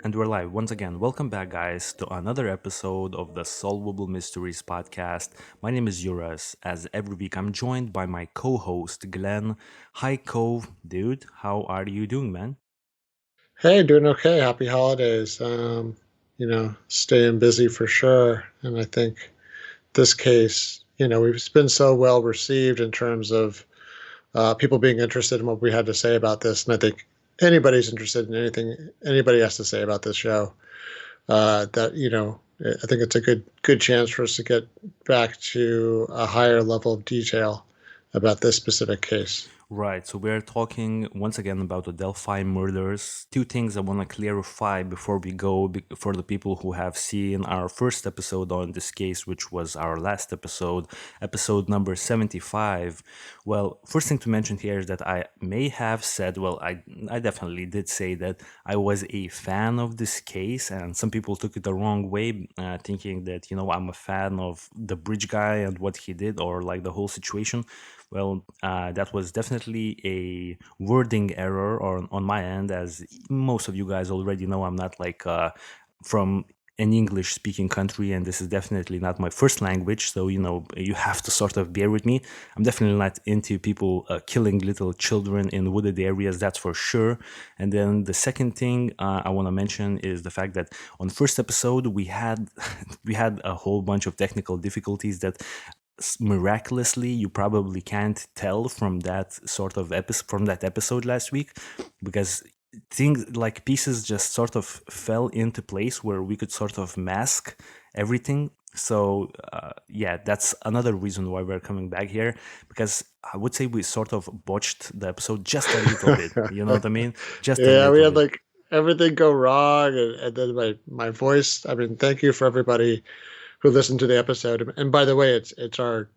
And we're live once again. Welcome back, guys, to another episode of the Solvable Mysteries Podcast. My name is Juras. As every week, I'm joined by my co host, Glenn Highcove. Dude, how are you doing, man? Hey, doing okay. Happy holidays. Staying busy for sure. And I think this case, we've been so well received in terms of people being interested in what we had to say about this. And I think anybody's interested in anything anybody has to say about this show. I think it's a good chance for us to get back to a higher level of detail about this specific case. Right, so we're talking once again about the Delphi murders. Two things I want to clarify before we go for the people who have seen our first episode on this case, which was our last episode number 75. Well, first thing to mention here is that I may have said, I definitely did say that I was a fan of this case, and some people took it the wrong way, thinking that, I'm a fan of the bridge guy and what he did or like the whole situation. Well, that was definitely a wording error on my end, as most of you guys already know. I'm not like from an English speaking country, and this is definitely not my first language. So, you have to sort of bear with me. I'm definitely not into people killing little children in wooded areas, that's for sure. And then the second thing I want to mention is the fact that on first episode, we had we had a whole bunch of technical difficulties that miraculously you probably can't tell from that sort of from that episode last week, because things like pieces just sort of fell into place where we could sort of mask everything. So yeah, that's another reason why we're coming back here, because I would say we sort of botched the episode just a little bit, you know what I mean, just a Yeah, we little had bit. like everything go wrong, and then my voice. I mean, thank you for everybody who listened to the episode. And by the way, it's our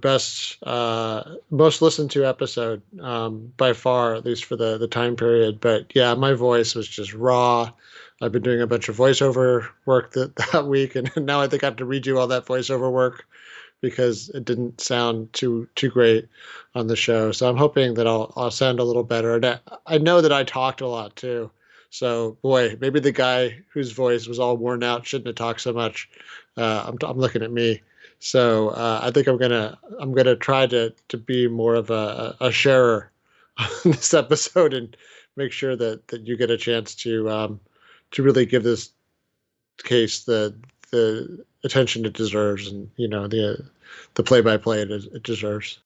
best, most listened to episode by far, at least for the time period. But yeah, my voice was just raw. I've been doing a bunch of voiceover work that week, and now I think I have to redo all that voiceover work because it didn't sound too great on the show. So I'm hoping that I'll sound a little better. And I know that I talked a lot too. So boy, maybe the guy whose voice was all worn out shouldn't have talked so much. I'm looking at me. So I think I'm gonna try to be more of a sharer on this episode and make sure that you get a chance to really give this case the attention it deserves, and the play-by-play it deserves.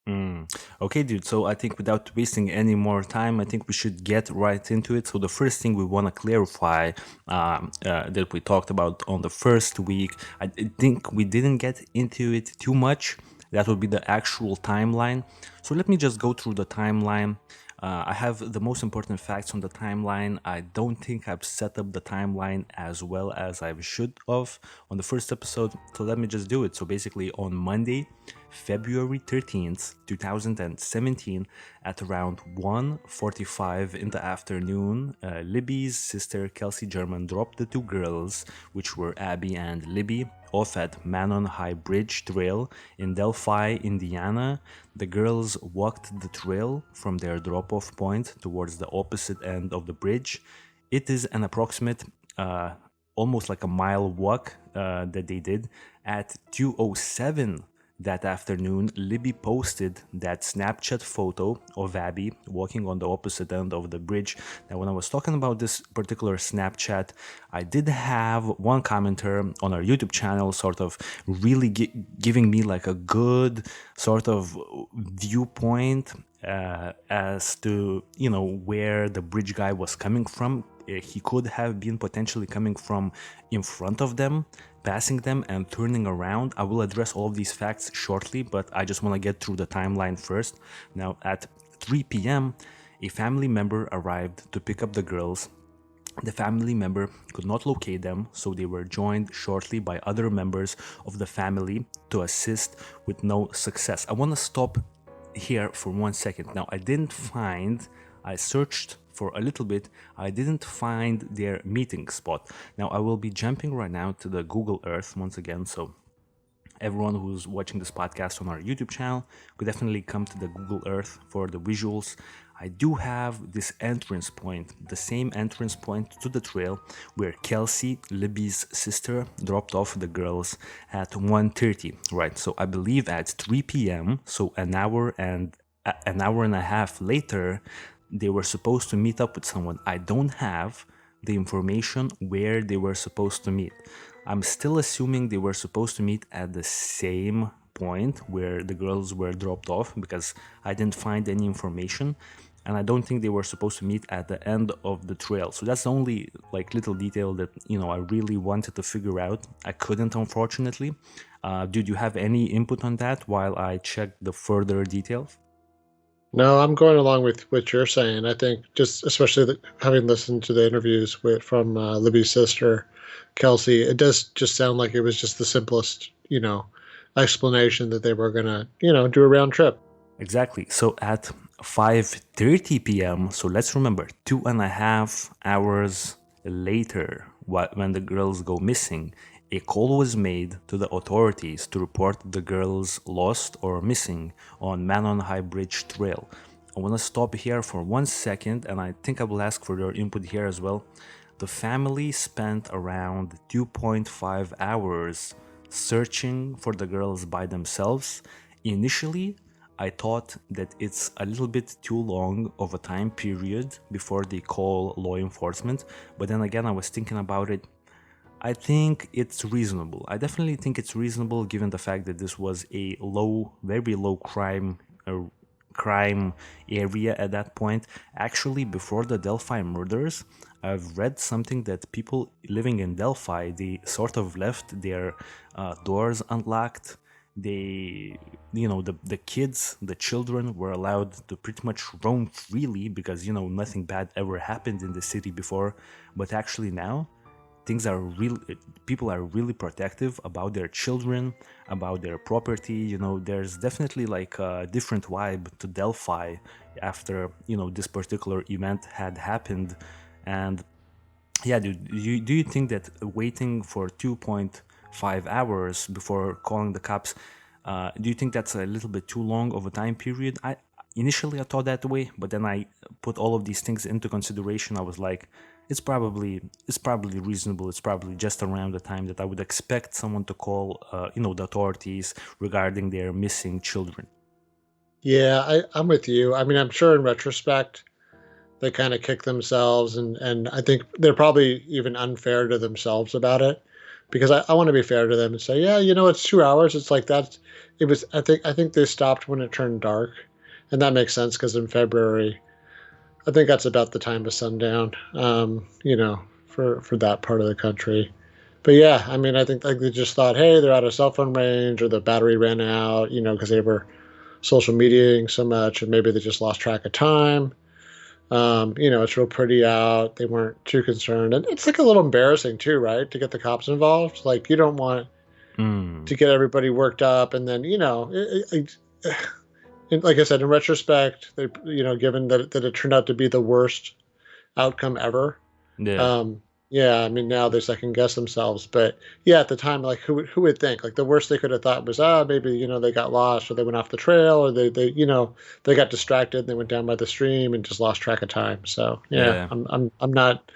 Okay, dude. So I think without wasting any more time, I think we should get right into it. So the first thing we want to clarify that we talked about on the first week, I think we didn't get into it too much. That would be the actual timeline. So let me just go through the timeline. I have the most important facts on the timeline. I don't think I've set up the timeline as well as I should have on the first episode. So let me just do it. So basically, on Monday, February 13th, 2017, at around 1:45 in the afternoon, Libby's sister Kelsey German dropped the two girls, which were Abby and Libby, off at Manon High Bridge Trail in Delphi, Indiana. The girls walked the trail from their drop-off point towards the opposite end of the bridge. It is an approximate, almost like a mile walk that they did. At 2:07 that afternoon, Libby posted that Snapchat photo of Abby walking on the opposite end of the bridge. Now, when I was talking about this particular Snapchat, I did have one commenter on our YouTube channel sort of really giving me like a good sort of viewpoint as to, where the bridge guy was coming from. He could have been potentially coming from in front of them, passing them and turning around. I will address all of these facts shortly, but I just want to get through the timeline first. Now, at 3 p.m., a family member arrived to pick up the girls. The family member could not locate them, so they were joined shortly by other members of the family to assist, with no success. I want to stop here for 1 second. Now, I searched for a little bit, I didn't find their meeting spot. Now, I will be jumping right now to the Google Earth once again, so everyone who's watching this podcast on our YouTube channel could definitely come to the Google Earth for the visuals. I do have this entrance point, the same entrance point to the trail where Kelsey, Libby's sister, dropped off the girls at 1:30, right? So I believe at 3 p.m., so an hour and a half later, they were supposed to meet up with someone. I don't have the information where they were supposed to meet. I'm still assuming they were supposed to meet at the same point where the girls were dropped off because I didn't find any information, and I don't think they were supposed to meet at the end of the trail. So that's the only like little detail that I really wanted to figure out. I couldn't, unfortunately. Did you have any input on that while I checked the further details? No, I'm going along with what you're saying. I think just especially having listened to the interviews from Libby's sister, Kelsey, it does just sound like it was just the simplest, explanation that they were gonna, do a round trip. Exactly. So at 5:30 p.m., so let's remember 2.5 hours later, when the girls go missing, a call was made to the authorities to report the girls lost or missing on Manon High Bridge Trail. I want to stop here for 1 second, and I think I will ask for your input here as well. The family spent around 2.5 hours searching for the girls by themselves. Initially, I thought that it's a little bit too long of a time period before they call law enforcement, but then again, I was thinking about it. I think it's reasonable. I definitely think it's reasonable given the fact that this was a very low crime area at that point. Actually, before the Delphi murders, I've read something that people living in Delphi, they sort of left their doors unlocked. They, the kids, the children were allowed to pretty much roam freely because nothing bad ever happened in the city before. But actually now, things are real people are really protective about their children, about their property. There's definitely like a different vibe to Delphi after this particular event had happened. And yeah, dude, do you think that waiting for 2.5 hours before calling the cops, do you think that's a little bit too long of a time period? I thought that way, but then I put all of these things into consideration. I was like, it's probably reasonable. It's probably just around the time that I would expect someone to call, the authorities regarding their missing children. Yeah, I'm with you. I mean, I'm sure in retrospect they kind of kick themselves, and I think they're probably even unfair to themselves about it, because I want to be fair to them and say, yeah, it's 2 hours. It's like that. It was. I think they stopped when it turned dark, and that makes sense because in February, I think that's about the time of sundown. For that part of the country. But yeah, I mean, I think like they just thought, hey, they're out of cell phone range, or the battery ran out, because they were social mediating so much, and maybe they just lost track of time. It's real pretty out. They weren't too concerned, and it's like a little embarrassing too, right? To get the cops involved, like you don't want Mm, to get everybody worked up, and then like I said, in retrospect, they given that it turned out to be the worst outcome ever. yeah. Um, yeah, I mean now they second guess themselves, but yeah, at the time, like who would think? Like the worst they could have thought was, maybe they got lost, or they went off the trail, or they got distracted, and they went down by the stream and just lost track of time. So yeah, Yeah. I'm not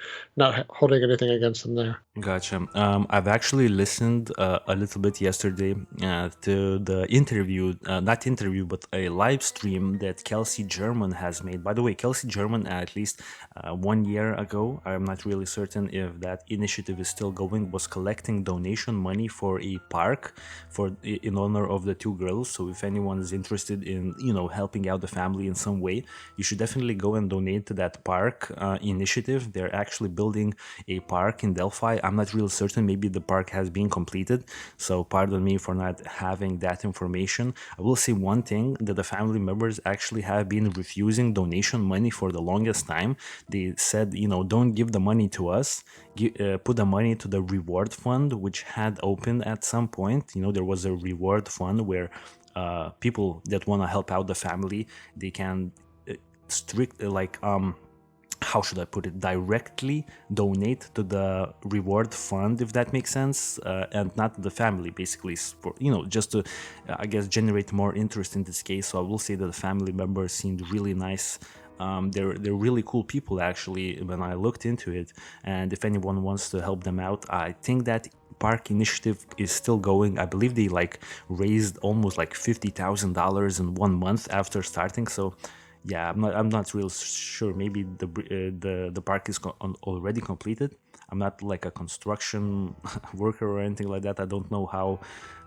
holding anything against them there. Gotcha. I've actually listened a little bit yesterday to the interview, not interview, but a live stream that Kelsey German has made. By the way, Kelsey German, at least 1 year ago, I'm not really certain if that initiative is still going, was collecting donation money for a park in honor of the two girls. So if anyone is interested in, helping out the family in some way, you should definitely go and donate to that park initiative. They're actually building a park in Delphi. I'm not real certain. Maybe the park has been completed. So pardon me for not having that information. I will say one thing, that the family members actually have been refusing donation money for the longest time. They said, don't give the money to us. Put the money to the reward fund, which had opened at some point. There was a reward fund where people that want to help out the family, they can strict like how should I put it, directly donate to the reward fund, if that makes sense, and not to the family, basically, for, just to, I guess, generate more interest in this case. So I will say that the family members seemed really nice They're really cool people actually when I looked into it. And if anyone wants to help them out, I think that park initiative is still going. I believe they like raised almost like $50,000 in 1 month after starting. So yeah, I'm not real sure. Maybe the park is already completed. I'm not like a construction worker or anything like that. I don't know how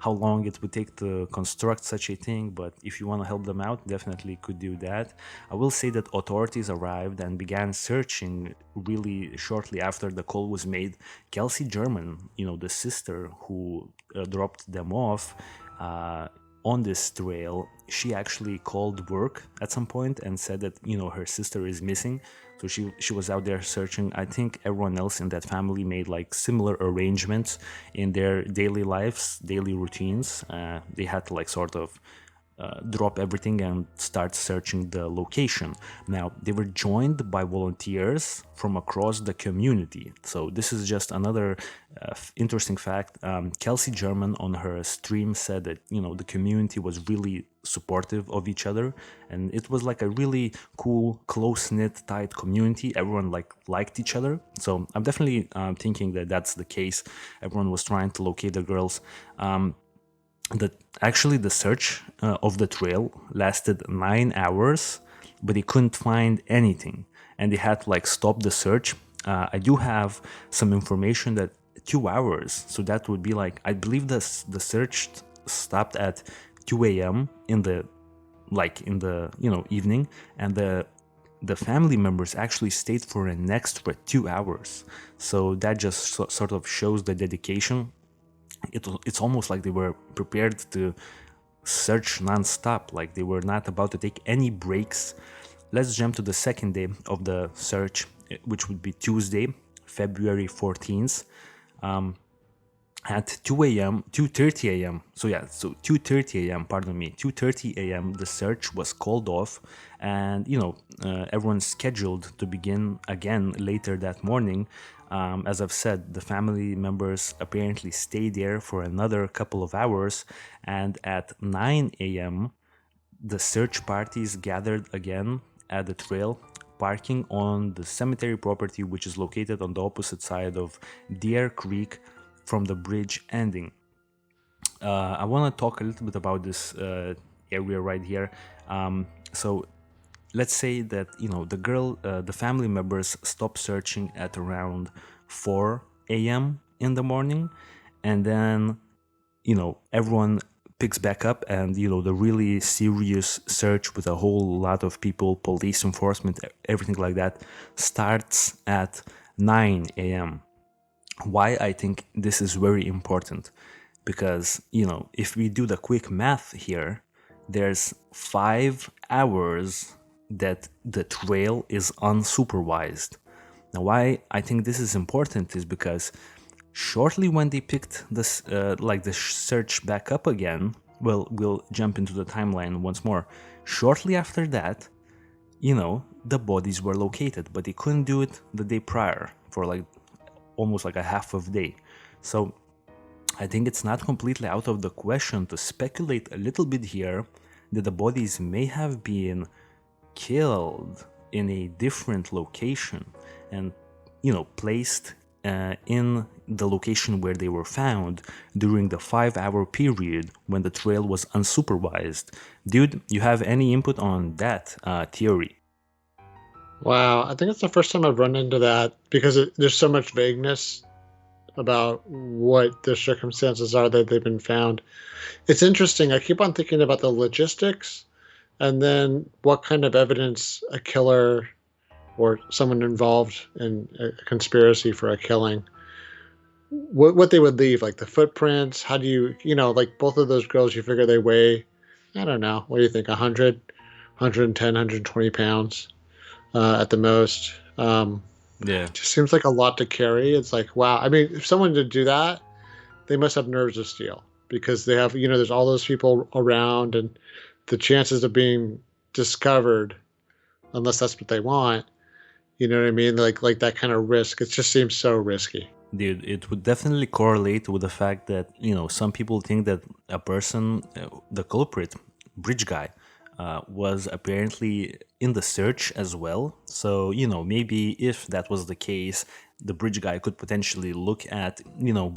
long it would take to construct such a thing, but if you want to help them out, definitely could do that. I will say that authorities arrived and began searching really shortly after the call was made. Kelsey German, the sister who dropped them off, uh, on this trail, she actually called work at some point and said that her sister is missing. So she was out there searching. I think everyone else in that family made like similar arrangements in their daily lives, daily routines. They had to like sort of drop everything and start searching the location. Now, they were joined by volunteers from across the community. So, this is just another interesting fact. Kelsey German on her stream said that, the community was really supportive of each other, and it was like a really cool, close knit, tight community. Everyone liked each other. So, I'm definitely thinking that that's the case. Everyone was trying to locate the girls. That actually the search of the trail lasted 9 hours, but they couldn't find anything, and they had to like stop the search. I do have some information that 2 hours, so that would be like, I believe the search stopped at 2 a.m. in the evening, and the family members actually stayed for an extra 2 hours. So that just sort of shows the dedication. It's almost like they were prepared to search non-stop, like they were not about to take any breaks. Let's jump to the second day of the search, which would be Tuesday, February 14th. At 2 a.m., 2:30 a.m. So 2:30 a.m. Pardon me, 2:30 a.m. The search was called off, and everyone's scheduled to begin again later that morning. As I've said, the family members apparently stayed there for another couple of hours, and at 9 a.m. the search parties gathered again at the trail, parking on the cemetery property, which is located on the opposite side of Deer Creek from the bridge ending. I want to talk a little bit about this area right here. So let's say that the family members stopped searching at around 4 a.m. in the morning, and then everyone picks back up, and the really serious search with a whole lot of people, police enforcement, everything like that, starts at 9 a.m. Why I think this is very important, because if we do the quick math here, there's 5 hours that the trail is unsupervised. Now, why I think this is important is because shortly when they picked this the search back up again, well, we'll jump into the timeline once more. Shortly after that, the bodies were located, but they couldn't do it the day prior for like almost like a half of day. So I think it's not completely out of the question to speculate a little bit here that the bodies may have been killed in a different location and placed in the location where they were found during the 5-hour period when the trail was unsupervised. Dude, you have any input on that theory? Wow, I think it's the first time I've run into that because there's so much vagueness about what the circumstances are that they've been found. It's interesting. I keep on thinking about the logistics and then what kind of evidence a killer or someone involved in a conspiracy for a killing, what they would leave, like the footprints. How do like both of those girls, you figure they weigh, I don't know, what do you think, 100, 110, 120 pounds at the most. Yeah. Just seems like a lot to carry. It's like, wow. I mean, if someone did do that, they must have nerves of steel because they have, there's all those people around, and the chances of being discovered, unless that's what they want, you know what I mean? Like that kind of risk. It just seems so risky. Dude, it would definitely correlate with the fact that, some people think that a person, the culprit, bridge guy, was apparently in the search as well. So, maybe if that was the case, the bridge guy could potentially look at,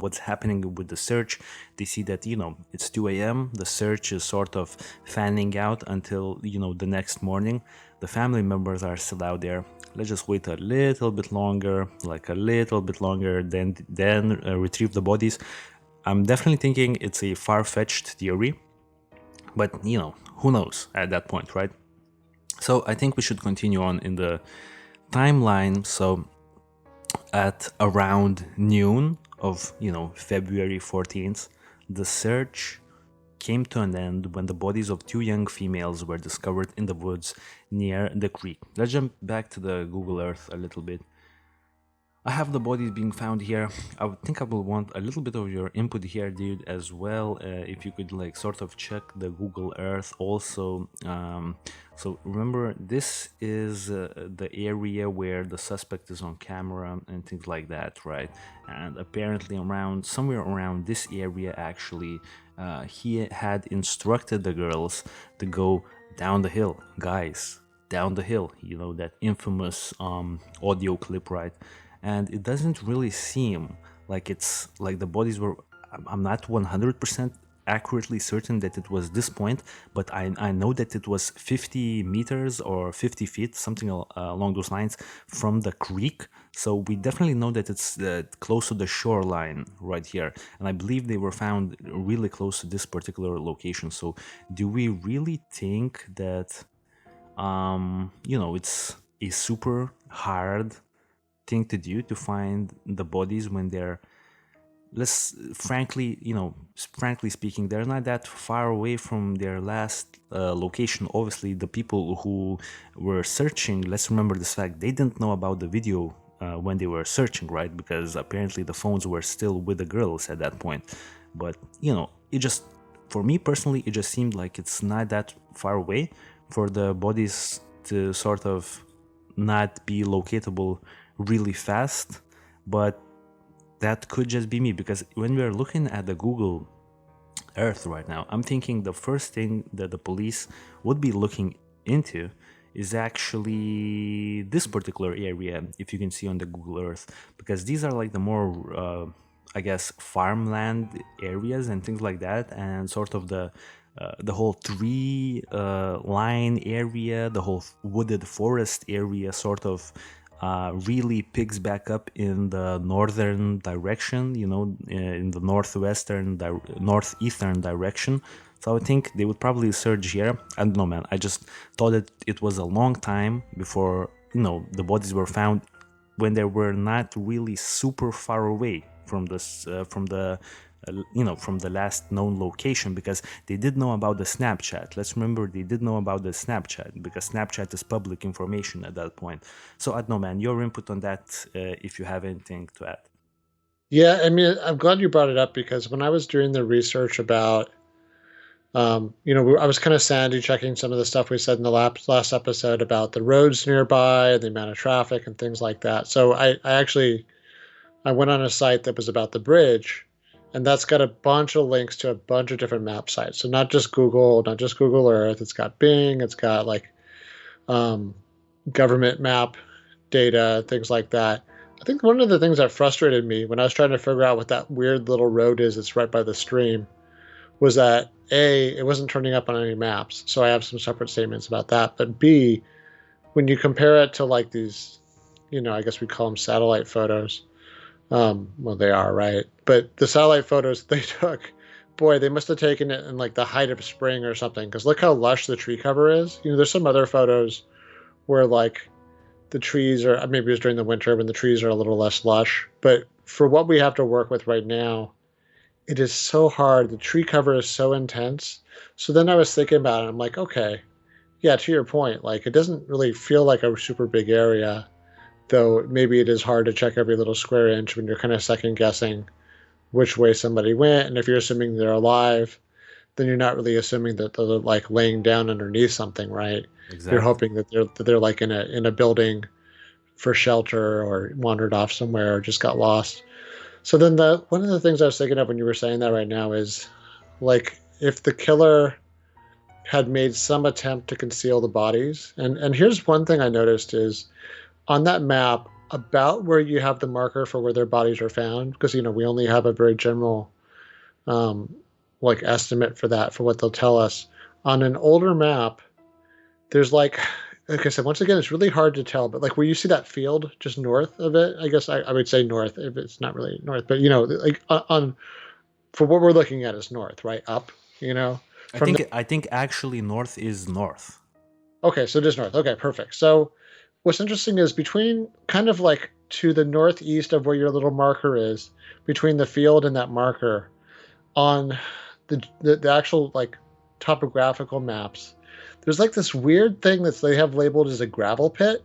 what's happening with the search. They see that, it's 2 a.m., the search is sort of fanning out until, the next morning. The family members are still out there. Let's just wait a little bit longer, like a little bit longer, then retrieve the bodies. I'm definitely thinking it's a far-fetched theory, but who knows at that point, right? So I think we should continue on in the timeline. So at around noon of February 14th, the search came to an end when the bodies of two young females were discovered in the woods near the creek. Let's jump back to the Google Earth a little bit. I have the bodies being found here. I would think I will want a little bit of your input here, dude, as well. If you could like sort of check the Google Earth also. So remember, this is the area where the suspect is on camera and things like that, right? And apparently somewhere around this area, actually, he had instructed the girls to go down the hill, guys, down the hill. That infamous audio clip, right? And it doesn't really seem like it's like the bodies were. I'm not 100% accurately certain that it was this point, but I know that it was 50 meters or 50 feet, something along those lines, from the creek. So we definitely know that it's close to the shoreline right here. And I believe they were found really close to this particular location. So do we really think that, it's a super hard thing to do to find the bodies when they're, let's frankly speaking, they're not that far away from their last location. Obviously the people who were searching, let's remember this fact, they didn't know about the video when they were searching, right? Because apparently the phones were still with the girls at that point. But it just, for me personally, it just seemed like it's not that far away for the bodies to sort of not be locatable really fast. But that could just be me, because when we're looking at the Google Earth right now, I'm thinking the first thing that the police would be looking into is actually this particular area, if you can see on the Google Earth, because these are like the more I guess farmland areas and things like that, and sort of the whole tree line area, the whole wooded forest area sort of really picks back up in the northern direction, in the northeastern direction. So I think they would probably search here. I don't know, man. I just thought that it was a long time before, the bodies were found, when they were not really super far away from this, from the last known location, because they did know about the Snapchat. Let's remember, they did know about the Snapchat, because Snapchat is public information at that point. So I don't know, man, your input on that, if you have anything to add. Yeah, I mean, I'm glad you brought it up, because when I was doing the research about, I was kind of sandy checking some of the stuff we said in the last episode about the roads nearby and the amount of traffic and things like that. So I went on a site that was about the bridge, and that's got a bunch of links to a bunch of different map sites. So not just Google Earth. It's got Bing. It's got like government map data, things like that. I think one of the things that frustrated me when I was trying to figure out what that weird little road is that's right by the stream was that A, it wasn't turning up on any maps. So I have some separate statements about that. But B, when you compare it to like these, I guess we call them satellite photos. Well, they are, right? But the satellite photos they took, boy, they must have taken it in like the height of spring or something. Because look how lush the tree cover is. There's some other photos where like the trees are, maybe it was during the winter when the trees are a little less lush. But for what we have to work with right now, it is so hard. The tree cover is so intense. So then I was thinking about it. I'm like, okay, yeah, to your point, like it doesn't really feel like a super big area, though maybe it is hard to check every little square inch when you're kind of second guessing which way somebody went. And if you're assuming they're alive, then you're not really assuming that they're like laying down underneath something, right? You're Exactly. hoping that they're like in a building for shelter or wandered off somewhere or just got lost. So then one of the things I was thinking of when you were saying that right now is like if the killer had made some attempt to conceal the bodies. And here's one thing I noticed is on that map, about where you have the marker for where their bodies are found, because we only have a very general um, like estimate for that, for what they'll tell us. On an older map, there's like I said, once again, it's really hard to tell, but like where you see that field just north of it, I guess I would say north if it's not really north, but like on for what we're looking at is north, right? Up, I from think I think actually north is north. okay, so just north. Okay, perfect. So what's interesting is between kind of like to the northeast of where your little marker is, between the field and that marker, on the actual like topographical maps, there's like this weird thing that they have labeled as a gravel pit.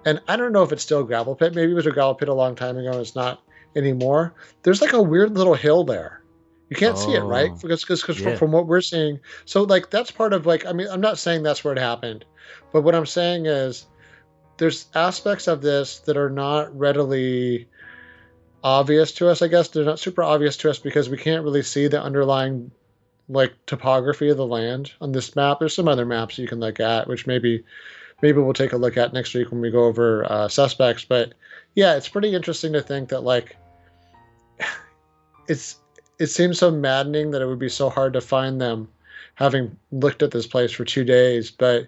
And I don't know if it's still a gravel pit. Maybe it was a gravel pit a long time ago and it's not anymore. There's like a weird little hill there. You can't see it, right? Oh, Because yeah. from what we're seeing, so like that's part of like, I mean, I'm not saying that's where it happened, but what I'm saying is there's aspects of this that are not readily obvious to us. I guess they're not super obvious to us because we can't really see the underlying like topography of the land on this map. There's some other maps you can look at, which maybe we'll take a look at next week when we go over suspects. But yeah, it's pretty interesting to think that like it's it seems so maddening that it would be so hard to find them, having looked at this place for 2 days. But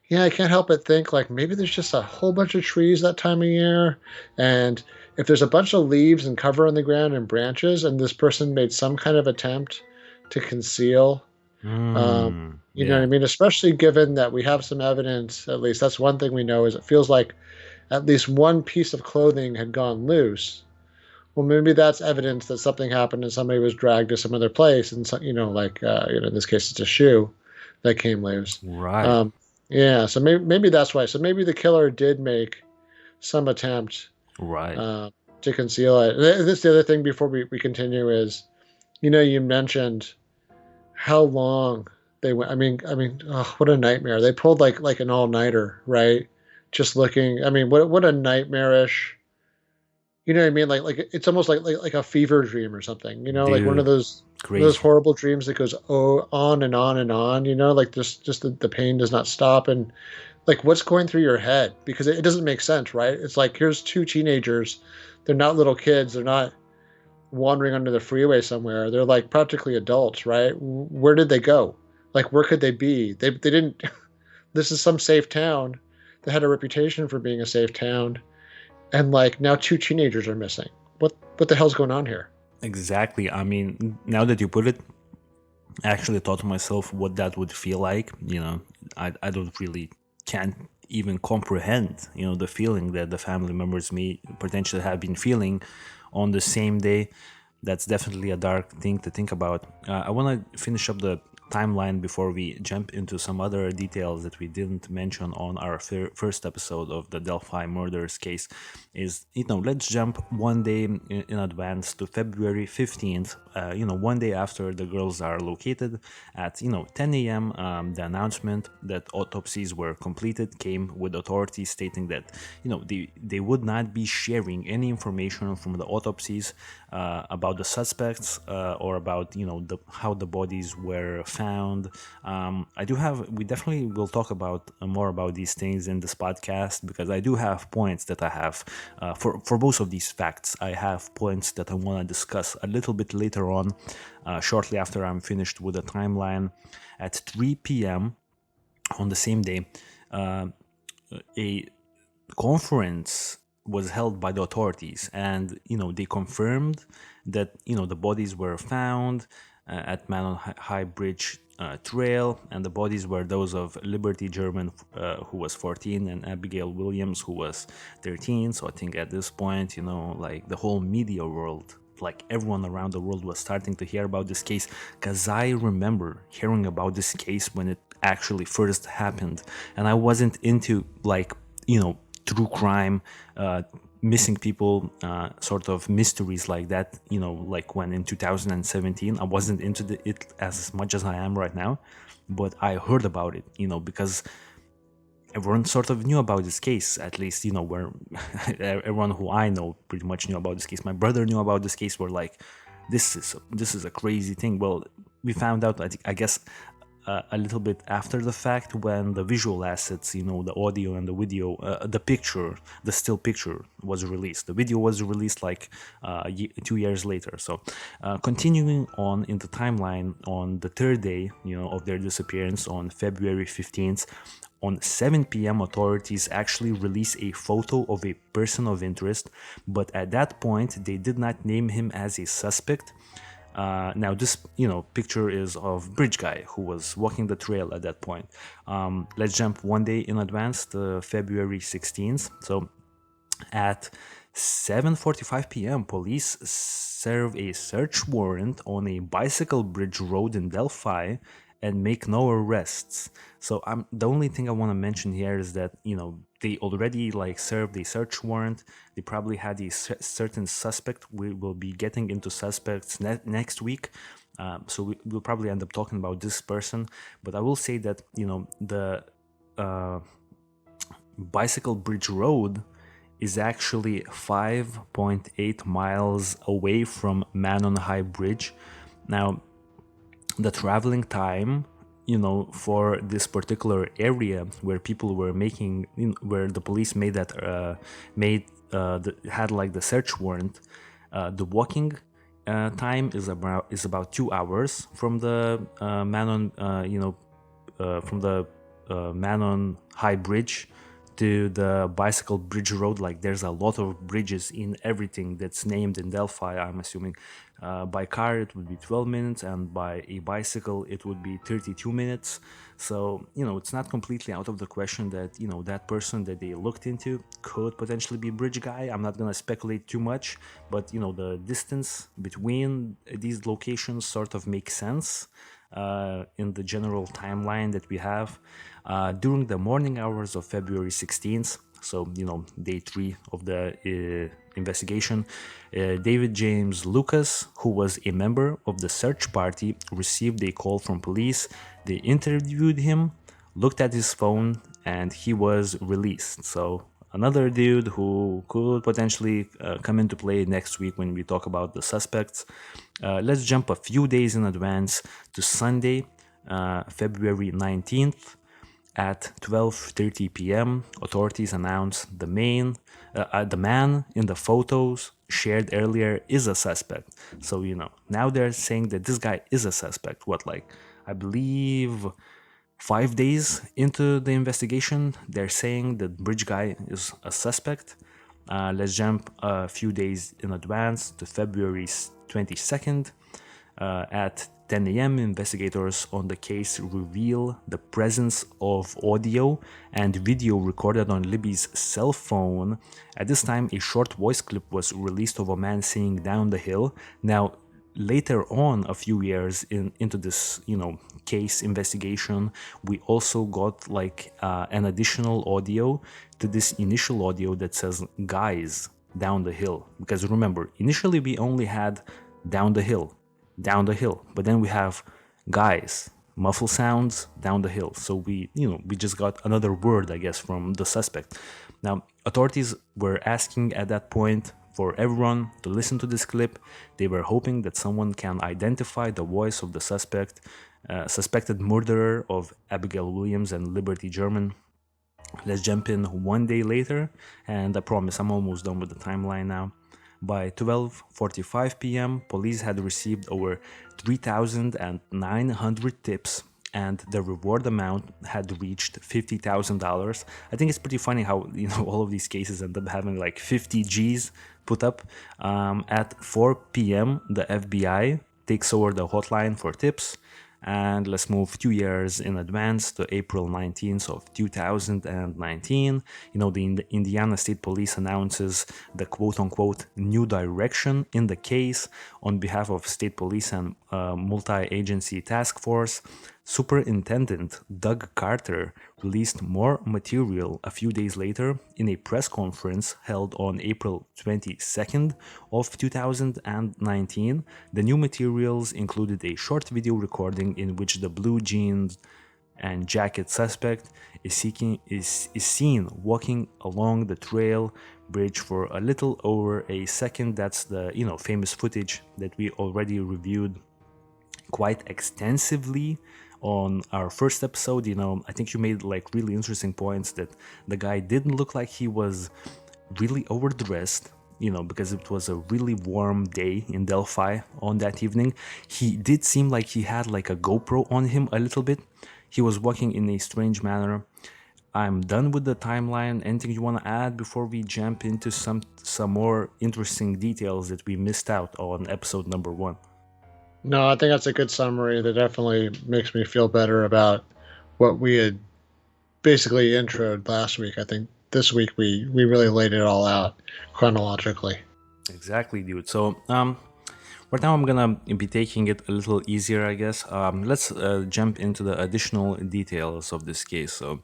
yeah, I can't help but think like maybe there's just a whole bunch of trees that time of year, and if there's a bunch of leaves and cover on the ground and branches, and this person made some kind of attempt to conceal. Um, you know what I Yeah. mean? Especially given that we have some evidence, at least that's one thing we know, is it feels like at least one piece of clothing had gone loose. Well, maybe that's evidence that something happened and somebody was dragged to some other place, and so, like in this case, it's a shoe that came loose. Right. Um, yeah, so maybe that's why. So maybe the killer did make some attempt Right. uh, to conceal it. And this the other thing before we continue is, you mentioned how long they went. I mean, oh, what a nightmare! They pulled like an all nighter, right? Just looking. I mean, what a nightmarish. You know what I mean? Like it's almost like a fever dream or something. Like one of Dude, those crazy. horrible dreams that goes on and on and on. Like just the pain does not stop, and like what's going through your head, because it doesn't make sense, right? It's like here's two teenagers. They're not little kids. They're not wandering under the freeway somewhere. They're like practically adults, right? Where did they go? Like where could they be? They didn't. This is some safe town that had a reputation for being a safe town, and like now two teenagers are missing. What the hell's going on here? Exactly. I mean, now that you put it, I actually thought to myself what that would feel like. I don't really can't even comprehend, the feeling that the family members may potentially have been feeling on the same day. That's definitely a dark thing to think about. I want to finish up the timeline before we jump into some other details that we didn't mention on our first episode of the Delphi murders case. Is let's jump one day in advance to February 15th. One day after the girls are located at 10 a.m. The announcement that autopsies were completed came with authorities stating that they would not be sharing any information from the autopsies about the suspects or about how the bodies were found. We definitely will talk about more about these things in this podcast, because I do have points that I have for both of these facts. I have points that I want to discuss a little bit later on, shortly after I'm finished with the timeline. At 3 p.m. on the same day, a conference was held by the authorities, and they confirmed that the bodies were found at Manon High Bridge Trail, and the bodies were those of Liberty German, who was 14, and Abigail Williams, who was 13. So I think at this point, like the whole media world, like everyone around the world, was starting to hear about this case, because I remember hearing about this case when it actually first happened, and I wasn't into like true crime, missing people, sort of mysteries like that. Like when in 2017, I wasn't into it as much as I am right now, but I heard about it, because everyone sort of knew about this case. At least where everyone who I know pretty much knew about this case. My brother knew about this case. We're like, this is a crazy thing. Well, we found out, I guess, a little bit after the fact when the visual assets, the audio and the video, the picture, the still picture was released. The video was released like 2 years later. So continuing on in the timeline, on the third day, of their disappearance on February 15th, on 7 p.m., authorities actually released a photo of a person of interest, but at that point, they did not name him as a suspect. Now, this picture is of Bridge Guy, who was walking the trail at that point. Let's jump one day in advance to February 16th. So, at 7:45 p.m., police serve a search warrant on a bicycle bridge road in Delphi and make no arrests. So the only thing I want to mention here is that they already served a search warrant. They probably had a certain suspect. We will be getting into suspects next week. So we'll probably end up talking about this person. But I will say that the bicycle bridge road is actually 5.8 miles away from Manon High Bridge. Now, the traveling time, for this particular area where people were making, where the police made that, had the search warrant, the walking time is about 2 hours from the Manon, from the Manon High Bridge to the bicycle bridge road. There's a lot of bridges in everything that's named in Delphi, I'm assuming. By car it would be 12 minutes, and by a bicycle it would be 32 minutes. So it's not completely out of the question that that person that they looked into could potentially be Bridge Guy. I'm not gonna speculate too much, but the distance between these locations sort of makes sense in the general timeline that we have. During the morning hours of February 16th, so day 3 of the investigation, David James Lucas, who was a member of the search party, received a call from police. They interviewed him, looked at his phone, and he was released. So another dude who could potentially come into play next week when we talk about the suspects. Let's jump a few days in advance to Sunday, February 19th. At 12:30 p.m., authorities announced the man in the photos shared earlier is a suspect. So, now they're saying that this guy is a suspect. I believe 5 days into the investigation, they're saying that Bridge Guy is a suspect. Let's jump a few days in advance to February 22nd. At 10 a.m., investigators on the case reveal the presence of audio and video recorded on Libby's cell phone. At this time, a short voice clip was released of a man saying "down the hill." Now, later on, a few years into this, case investigation, we also got an additional audio to this initial audio that says "guys down the hill." Because remember, initially we only had "down the hill." But then we have guys, muffle sounds down the hill. So we just got another word, I guess, from the suspect. Now, authorities were asking at that point for everyone to listen to this clip. They were hoping that someone can identify the voice of the suspected murderer of Abigail Williams and Liberty German. Let's jump in one day later, and I promise I'm almost done with the timeline now. By 12:45 p.m., police had received over 3,900 tips, and the reward amount had reached $50,000. I think it's pretty funny how all of these cases end up having 50 G's put up. At 4 p.m., the FBI takes over the hotline for tips. And let's move 2 years in advance to April 19th of 2019. The Indiana State Police announces the quote-unquote new direction in the case on behalf of state police and multi-agency task force. Superintendent Doug Carter released more material a few days later in a press conference held on April 22nd of 2019. The new materials included a short video recording in which the blue jeans and jacket suspect is seen walking along the trail bridge for a little over a second. That's the famous footage that we already reviewed quite extensively on our first episode, I think you made like really interesting points that the guy didn't look like he was really overdressed, because it was a really warm day in Delphi on that evening. He did seem like he had like a GoPro on him a little bit. He was walking in a strange manner. I'm done with the timeline. Anything you want to add before we jump into some more interesting details that we missed out on episode number 1? No, I think that's a good summary. That definitely makes me feel better about what we had basically introed last week. I think this week we really laid it all out chronologically. Exactly, dude. So, right now I'm gonna be taking it a little easier, I guess. Let's jump into the additional details of this case. So,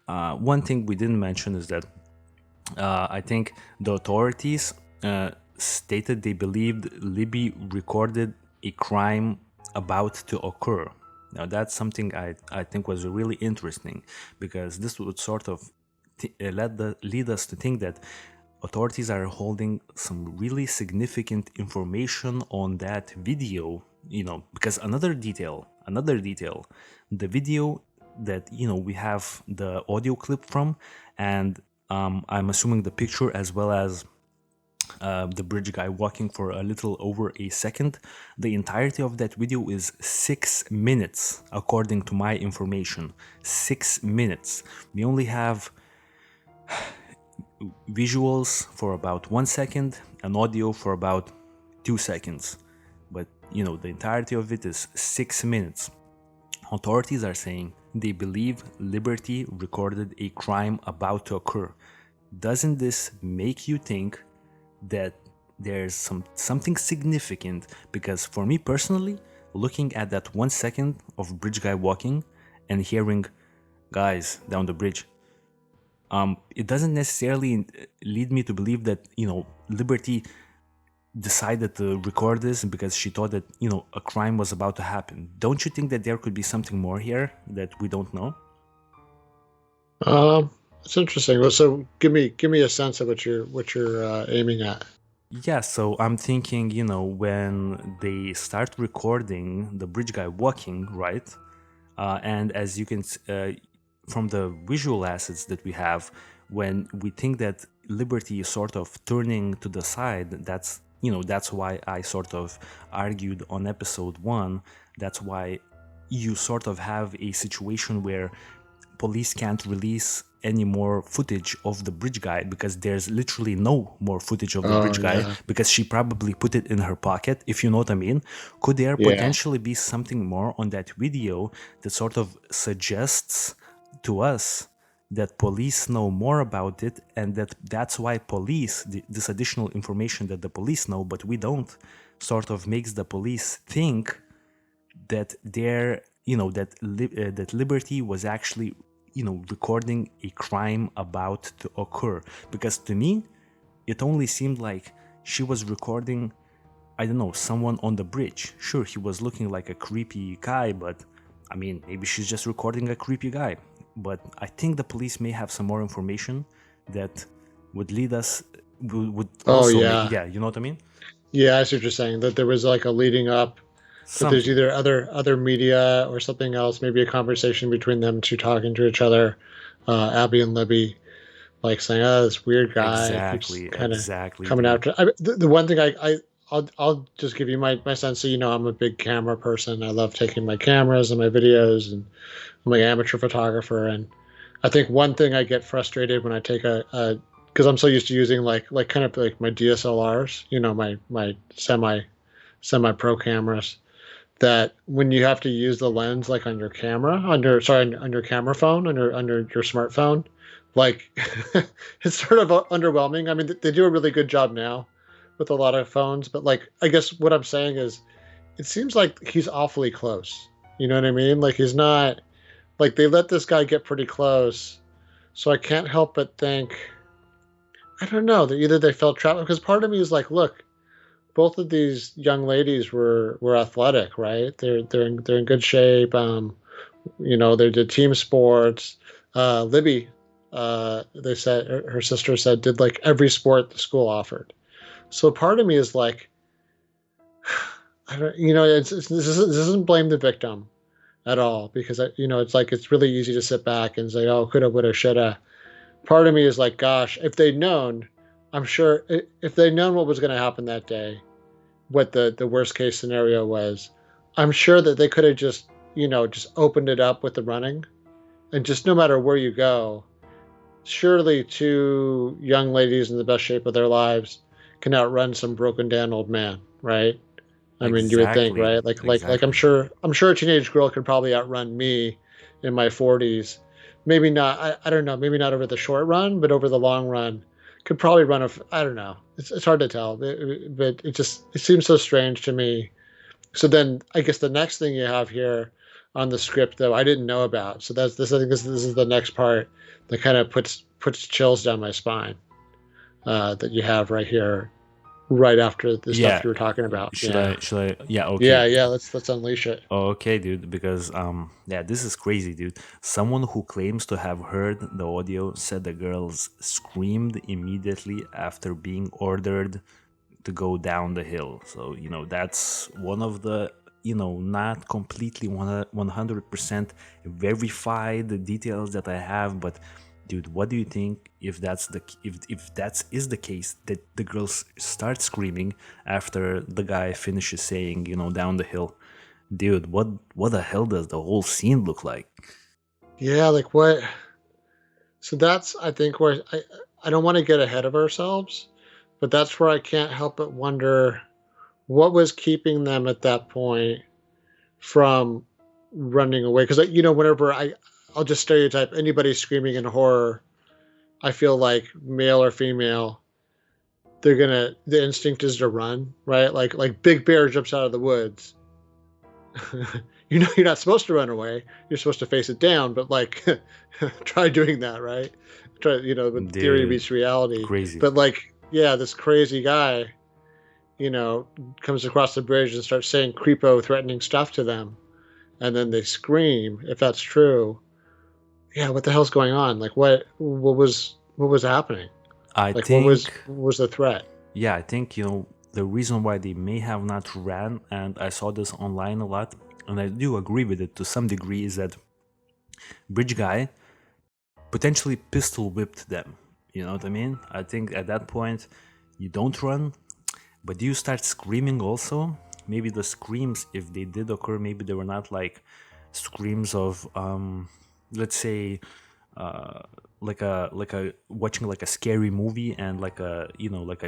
one thing we didn't mention is that I think the authorities stated they believed Libby recorded a crime about to occur. Now, that's something I think was really interesting, because this would sort of lead us to think that authorities are holding some really significant information on that video, because another detail, the video that we have the audio clip from, and I'm assuming the picture as well as the bridge guy walking for a little over a second. The entirety of that video is 6 minutes, according to my information. 6 minutes. We only have visuals for about 1 second and audio for about 2 seconds. But, the entirety of it is 6 minutes. Authorities are saying they believe Liberty recorded a crime about to occur. Doesn't this make you think that there's something significant? Because for me personally, looking at that 1 second of bridge guy walking and hearing guys down the bridge, it doesn't necessarily lead me to believe that Liberty decided to record this because she thought that a crime was about to happen. Don't you think that there could be something more here that we don't know? It's interesting. Well, so give me a sense of what you're aiming at. Yeah, so I'm thinking, when they start recording the bridge guy walking, right? And as you can, from the visual assets that we have, when we think that Liberty is sort of turning to the side, that's why I sort of argued on episode 1. That's why you sort of have a situation where police can't release any more footage of the bridge guy, because there's literally no more footage of the Oh bridge guy, yeah, because she probably put it in her pocket, if you know what I mean. Could there yeah. potentially be something more on that video that sort of suggests to us that police know more about it, and that's why this additional information that the police know but we don't, sort of makes the police think that that Liberty was actually recording a crime about to occur? Because to me it only seemed like she was recording, I don't know, someone on the bridge. Sure, he was looking like a creepy guy, but I mean, maybe she's just recording a creepy guy. But I think the police may have some more information that would lead us, would Oh also yeah, yeah, you know what I mean? yeah. I see what you're saying. That there was like a leading up. That there's Something. either other media or something else. Maybe a conversation between them two talking to each other. Abby and Libby, like saying, "Oh, this weird guy keeps kind of Exactly, coming dude. after." The one thing I'll just give you my sense. So I'm a big camera person. I love taking my cameras and my videos, and I'm like an amateur photographer. And I think one thing I get frustrated when I take a because I'm so used to using like kind of like my DSLRs, my semi pro cameras, that when you have to use the lens like on your camera, on your camera phone, under your smartphone, like it's sort of underwhelming. I mean, they do a really good job now with a lot of phones, but like I guess what I'm saying is, it seems like he's awfully close. You know what I mean? Like he's not, like they let this guy get pretty close, so I can't help but think, I don't know, that either they felt trapped, because part of me is like, look, both of these young ladies were athletic, right? They're in good shape. They did team sports. Libby, they said, her sister said, did like every sport the school offered. So part of me is like, I don't, this isn't blame the victim. at all, because it's like it's really easy to sit back and say, oh, coulda, woulda, shoulda. Part of me is like, gosh, if they'd known, I'm sure if they'd known what was going to happen that day, what the worst case scenario was, I'm sure that they could have just opened it up with the running, and just no matter where you go, surely two young ladies in the best shape of their lives can outrun some broken down old man, right? I mean, you would think, Exactly, right? Like I'm exactly. sure I'm sure a teenage girl could probably outrun me in my 40s. Maybe not. I don't know. Maybe not over the short run, but over the long run, could probably run a. I don't know. It's hard to tell, but it seems so strange to me. So then I guess the next thing you have here on the script, though, I didn't know about. So that's this. I think this is the next part that kind of puts chills down my spine. That you have right here, right after the stuff Yeah, you were talking about. should Yeah. I should I yeah, Yeah, okay. yeah. Let's unleash it. Okay, dude, because yeah, this is crazy, dude. Someone who claims to have heard the audio said the girls screamed immediately after being ordered to go down the hill. So, that's one of the, not completely 100% verified details that I have, but dude, what do you think if that is the case, that the girls start screaming after the guy finishes saying, down the hill? Dude, what the hell does the whole scene look like? Yeah, like what? So that's I think where I don't want to get ahead of ourselves, but that's where I can't help but wonder what was keeping them at that point from running away. Because whenever I'll just stereotype anybody screaming in horror, I feel like male or female, the instinct is to run, right? Like Big Bear jumps out of the woods. You're not supposed to run away. You're supposed to face it down, but like try doing that, right? Try, but theory Dude, meets reality. crazy. But like, yeah, this crazy guy, you know, comes across the bridge and starts saying creepo threatening stuff to them, and then they scream if that's true. Yeah, what the hell's going on? Like what was happening? I Like think what was the threat? Yeah, I think, the reason why they may have not ran, and I saw this online a lot, and I do agree with it to some degree, is that Bridge Guy potentially pistol whipped them. You know what I mean? I think at that point, you don't run, but do you start screaming also? Maybe the screams, if they did occur, maybe they were not like screams of, let's say, uh, like a watching like a scary movie, and like a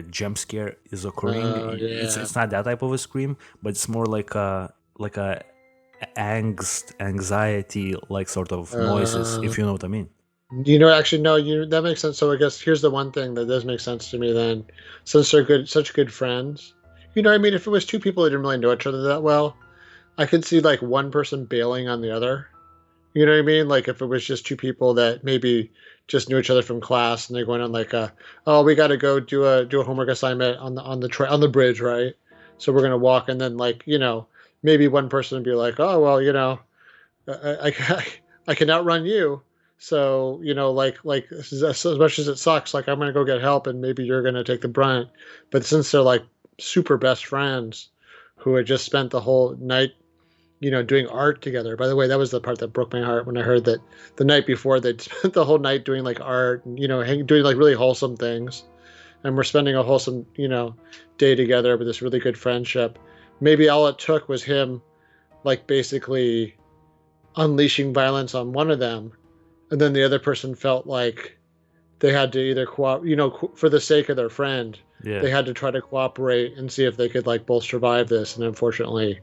jump scare is occurring. Oh yeah. It's not that type of a scream, but it's more like a anxiety like sort of noises, Uh, if you know what I mean. Actually, no, that makes sense. So I guess here's the one thing that does make sense to me then, since they're such good friends. I mean, if it was two people that didn't really know each other that well, I could see like one person bailing on the other. You know what I mean? Like if it was just two people that maybe just knew each other from class and they're going on like oh, we got to go do a homework assignment on the bridge, right? So we're gonna walk, and then like maybe one person would be like, oh well, I can outrun you. So like as much as it sucks, like I'm gonna go get help, and maybe you're gonna take the brunt. But since they're like super best friends, who had just spent the whole night, doing art together. By the way, that was the part that broke my heart when I heard that the night before they'd spent the whole night doing like art and doing like really wholesome things, and we're spending a wholesome day together with this really good friendship. Maybe all it took was him like basically unleashing violence on one of them, and then the other person felt like they had to either for the sake of their friend, Yeah. they had to try to cooperate and see if they could like both survive this. And unfortunately,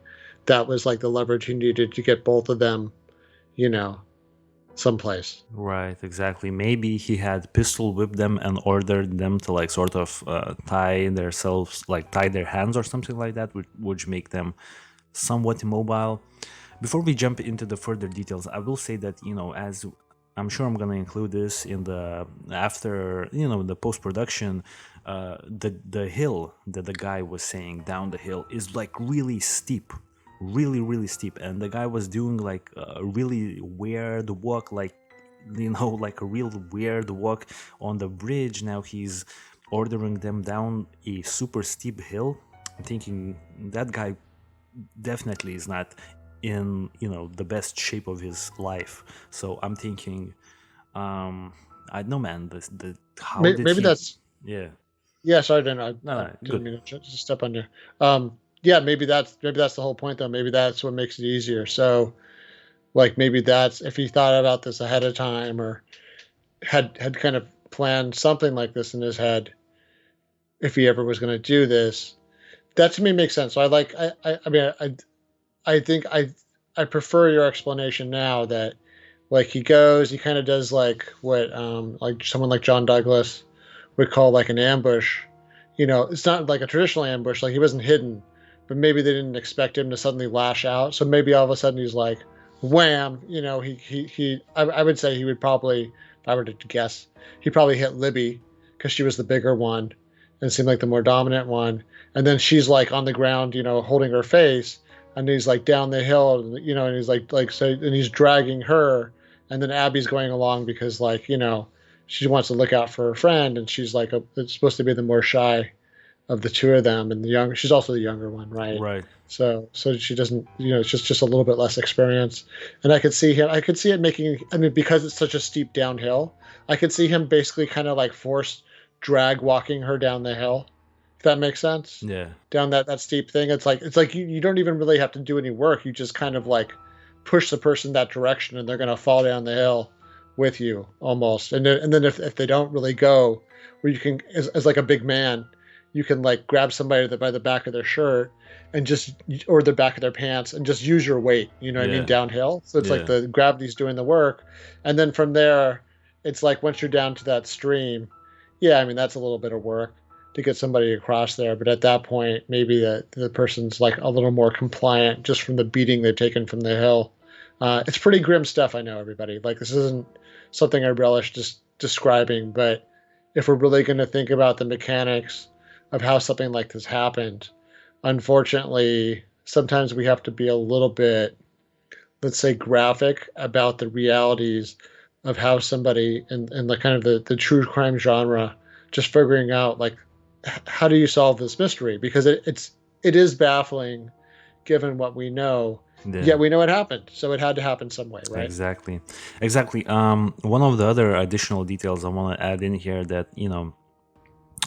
that was like the leverage he needed to get both of them, you know, someplace. Right, exactly. Maybe he had pistol whipped them and ordered them to like sort of tie their hands or something like that, which make them somewhat immobile. Before we jump into the further details, I will say that, as I'm sure I'm gonna include this in the after, the post production, the hill that the guy was saying down the hill is like really steep, really really steep, and the guy was doing like a really weird walk, like like a real weird walk on the bridge. Now he's ordering them down a super steep hill. I'm thinking that guy definitely is not in the best shape of his life. So I'm thinking, I don't know, man. The how did Maybe he? that's Yeah, yeah. Sorry, Dan, I, no, I no, didn't good. mean to step on you. Yeah, maybe that's the whole point though. Maybe that's what makes it easier. So like maybe that's if he thought about this ahead of time or had kind of planned something like this in his head if he ever was going to do this. That to me makes sense. So I mean I think I prefer your explanation now that like he goes, he kind of does like someone like John Douglas would call like an ambush. It's not like a traditional ambush, like he wasn't hidden, but maybe they didn't expect him to suddenly lash out. So maybe all of a sudden he's like, wham! I would say he would probably, if I were to guess, he probably hit Libby because she was the bigger one and seemed like the more dominant one. And then she's like on the ground, holding her face, and he's like down the hill, and he's like so, and he's dragging her, and then Abby's going along because she wants to look out for her friend, and she's like it's supposed to be the more shy of the two of them, and she's also the younger one, right? Right. So she doesn't, it's just a little bit less experience, and I could see it making, I mean, because it's such a steep downhill, I could see him basically kind of like force drag walking her down the hill, if that makes sense, Yeah. down that steep thing. It's like you don't even really have to do any work. You just kind of like push the person that direction, and they're gonna fall down the hill with you almost. And then if they don't really go, where you can as like a big man, you can like grab somebody by the back of their shirt and just or the back of their pants and just use your weight. You know what I mean? Yeah. Downhill. So it's like Yeah. the gravity's doing the work, and then from there, it's like once you're down to that stream, yeah, I mean that's a little bit of work to get somebody across there. But at that point, maybe the person's like a little more compliant just from the beating they've taken from the hill. It's pretty grim stuff, I know, everybody. Like this isn't something I relish just describing, but if we're really going to think about the mechanics of how something like this happened, unfortunately, sometimes we have to be a little bit, let's say, graphic about the realities of how somebody in the kind of the true crime genre just figuring out like how do you solve this mystery, because it is baffling given what we know, Yeah. yet we know it happened, so it had to happen some way, right? Exactly. Exactly. One of the other additional details I want to add in here that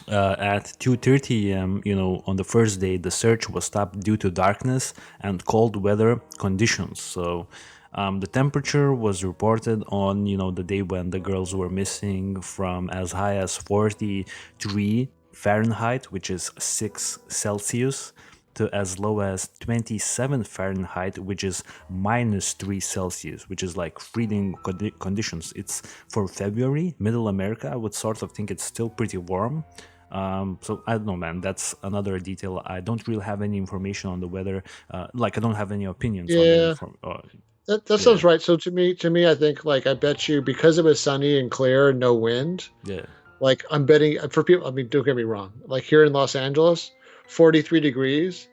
at 2:30 a.m., on the first day, the search was stopped due to darkness and cold weather conditions. So, the temperature was reported on, the day when the girls were missing from as high as 43 Fahrenheit, which is 6 Celsius, to as low as 27 Fahrenheit, which is minus 3 Celsius, which is like freezing conditions. It's for February, middle America. I would sort of think it's still pretty warm. So I don't know, man. That's another detail. I don't really have any information on the weather. Like I don't have any opinions on the Yeah, inform. that Yeah, sounds right. So to me, I think like I bet you because it was sunny and clear and no wind, yeah, like I'm betting for people. I mean, don't get me wrong. Like here in Los Angeles, 43 degrees,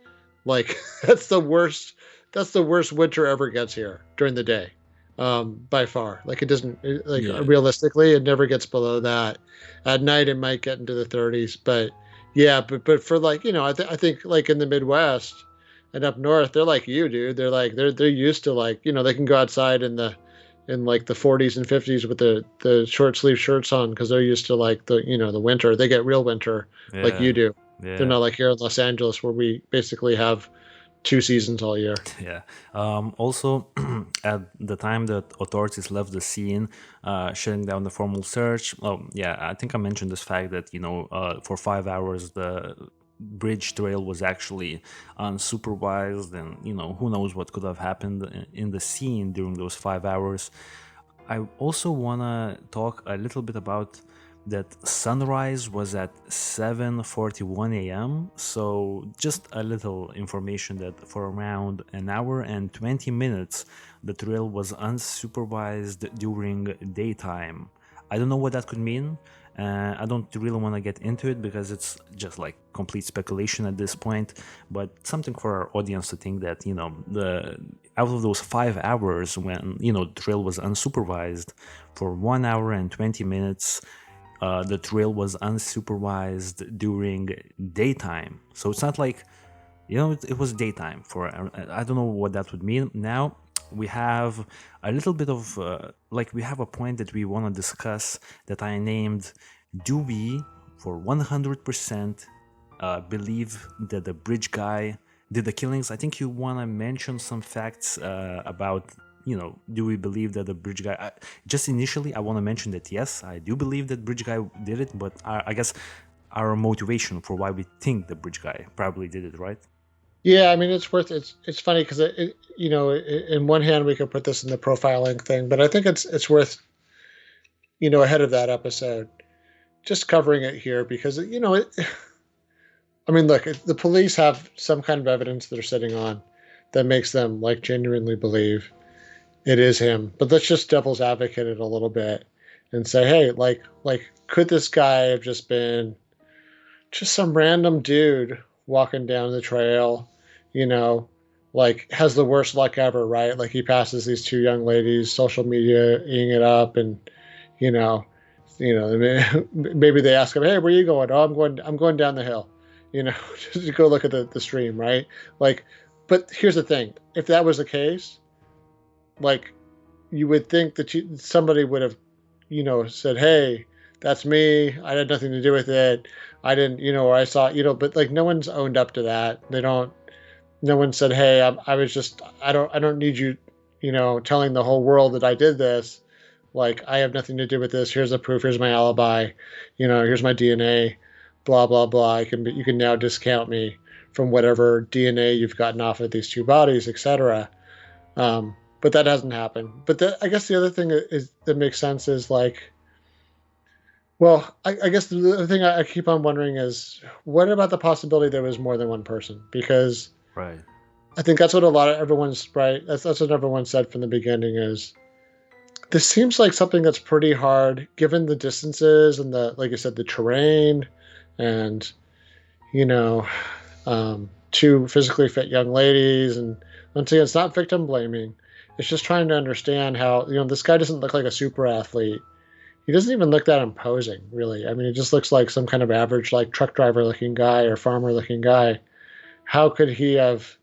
like that's the worst. That's the worst winter ever gets here during the day, by far. Like it doesn't like yeah, realistically, it never gets below that. At night, it might get into the 30s, but yeah, but for like I think like in the Midwest and up north, they're like you, dude. They're used to like they can go outside in like the 40s and 50s with the short sleeve shirts on because they're used to like the winter. They get real winter like yeah, you do. They're yeah. not like here in Los Angeles where we basically have two seasons all year. Yeah. Also, at the time that authorities left the scene, shutting down the formal search. Oh, yeah. I think I mentioned this fact that for 5 hours the bridge trail was actually unsupervised, and who knows what could have happened in the scene during those 5 hours. I also wanna talk a little bit about that sunrise was at 7:41 a.m. So just a little information that for around an hour and 20 minutes the trail was unsupervised during daytime. I don't know what that could mean. I don't really want to get into it because it's just like complete speculation at this point. But something for our audience to think that the out of those 5 hours when the trail was unsupervised, for 1 hour and 20 minutes, the trail was unsupervised during daytime. So it's not like It was daytime for, I don't know what that would mean. Now we have a little bit of we have a point that we want to discuss that I named, do we for 100% believe that the bridge guy did the killings? I think you want to mention some facts about, do we believe that the bridge guy, just initially I want to mention that yes, I do believe that bridge guy did it, but I guess our motivation for why we think the bridge guy probably did it, right? Yeah, I mean, it's funny because in one hand we could put this in the profiling thing, but I think it's worth, ahead of that episode, just covering it here because I mean, look, the police have some kind of evidence they're sitting on that makes them like genuinely believe it is him. But let's just devil's advocate it a little bit and say, hey, could this guy have just been just some random dude walking down the trail, you know, has the worst luck ever, right? Like he passes these two young ladies, social media eating it up, and you know, maybe they ask him, "Hey, where are you going?" "Oh, I'm going down the hill," just to go look at the stream, right? Like, but here's the thing: if that was the case, like, you would think that somebody would have, said, "Hey, that's me. I had nothing to do with it. I didn't, or I saw, but like no one's owned up to that. They don't. No one said, "Hey, I was just. I don't need you, telling the whole world that I did this. Like I have nothing to do with this. Here's the proof. Here's my alibi. Here's my DNA. Blah blah blah. You can now discount me from whatever DNA you've gotten off of these two bodies, etc." But that hasn't happened. But I guess the other thing is that makes sense is like, well, I guess the other thing I keep on wondering is, what about the possibility there was more than one person? Because Right. I think that's what everyone's right. That's what everyone said from the beginning is this seems like something that's pretty hard given the distances and like I said, the terrain and, you know, two physically fit young ladies. And once again, it's not victim blaming. It's just trying to understand how, this guy doesn't look like a super athlete. He doesn't even look that imposing, really. I mean, he just looks like some kind of average, like truck driver looking guy or farmer looking guy. How could he have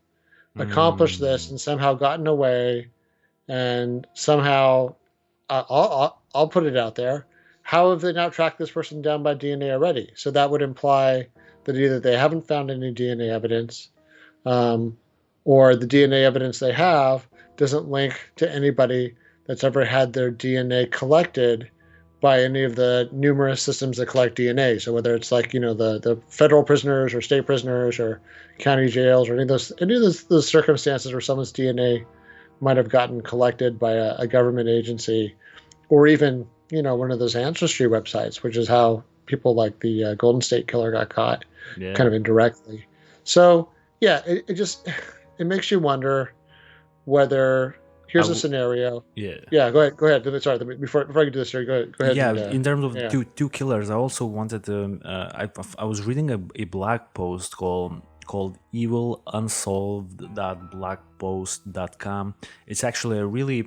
accomplished this Mm, and somehow gotten away and somehow, I'll put it out there. How have they not tracked this person down by DNA already? So that would imply that either they haven't found any DNA evidence, um, or the DNA evidence they have doesn't link to anybody that's ever had their DNA collected by any of the numerous systems that collect DNA. So whether it's like the federal prisoners or state prisoners or county jails or any of those circumstances where someone's DNA might have gotten collected by a government agency, or even one of those ancestry websites, which is how people like the Golden State Killer got caught, kind yeah. of indirectly. So yeah, it just it makes you wonder whether I here's a w- scenario. yeah. Yeah, go ahead. Go ahead. Sorry, before I get to this story, go ahead Yeah, and in terms of yeah. two killers, I also wanted to. I was reading a blog post called evilunsolved.blogpost.com. It's actually I really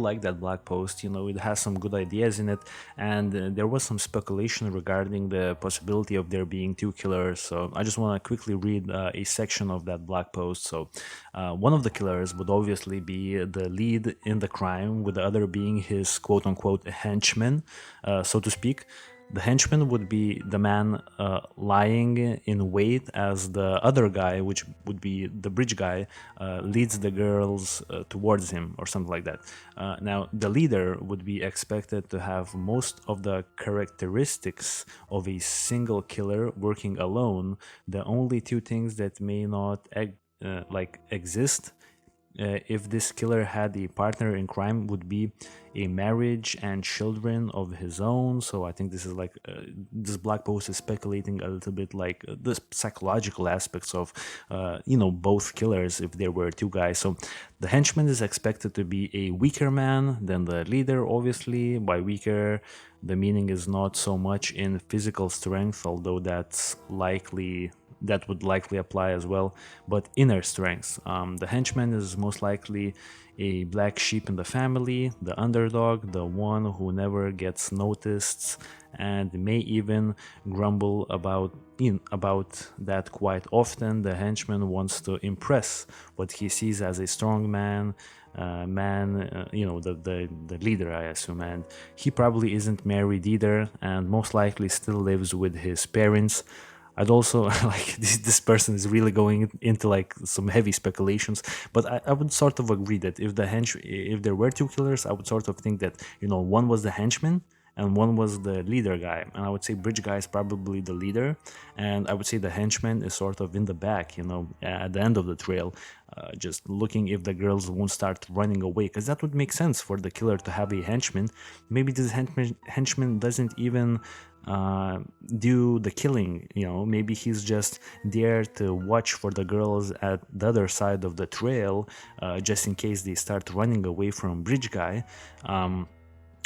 like that blog post. It has some good ideas in it, and there was some speculation regarding the possibility of there being two killers. So I just want to quickly read a section of that blog post. So one of the killers would obviously be the lead in the crime, with the other being his quote unquote henchman, so to speak. The henchman would be the man lying in wait as the other guy, which would be the bridge guy, leads the girls towards him or something like that. Now, the leader would be expected to have most of the characteristics of a single killer working alone. The only two things that may not exist if this killer had a partner in crime would be a marriage and children of his own. So I think this is this blog post is speculating a little bit like the psychological aspects of both killers if there were two guys. So the henchman is expected to be a weaker man than the leader. Obviously, by weaker the meaning is not so much in physical strength, although that's likely that would likely apply as well. But inner strength. The henchman is most likely a black sheep in the family, the underdog, the one who never gets noticed, and may even grumble about that quite often. The henchman wants to impress what he sees as a strong the leader, I assume, and he probably isn't married either, and most likely still lives with his parents. I'd also like this person is really going into like some heavy speculations, but I would sort of agree that if there were two killers, I would sort of think that one was the henchman and one was the leader guy, and I would say bridge guy is probably the leader, and I would say the henchman is sort of in the back, at the end of the trail, just looking if the girls won't start running away, because that would make sense for the killer to have a henchman. Maybe this henchman doesn't even do the killing. Maybe he's just there to watch for the girls at the other side of the trail, just in case they start running away from bridge guy.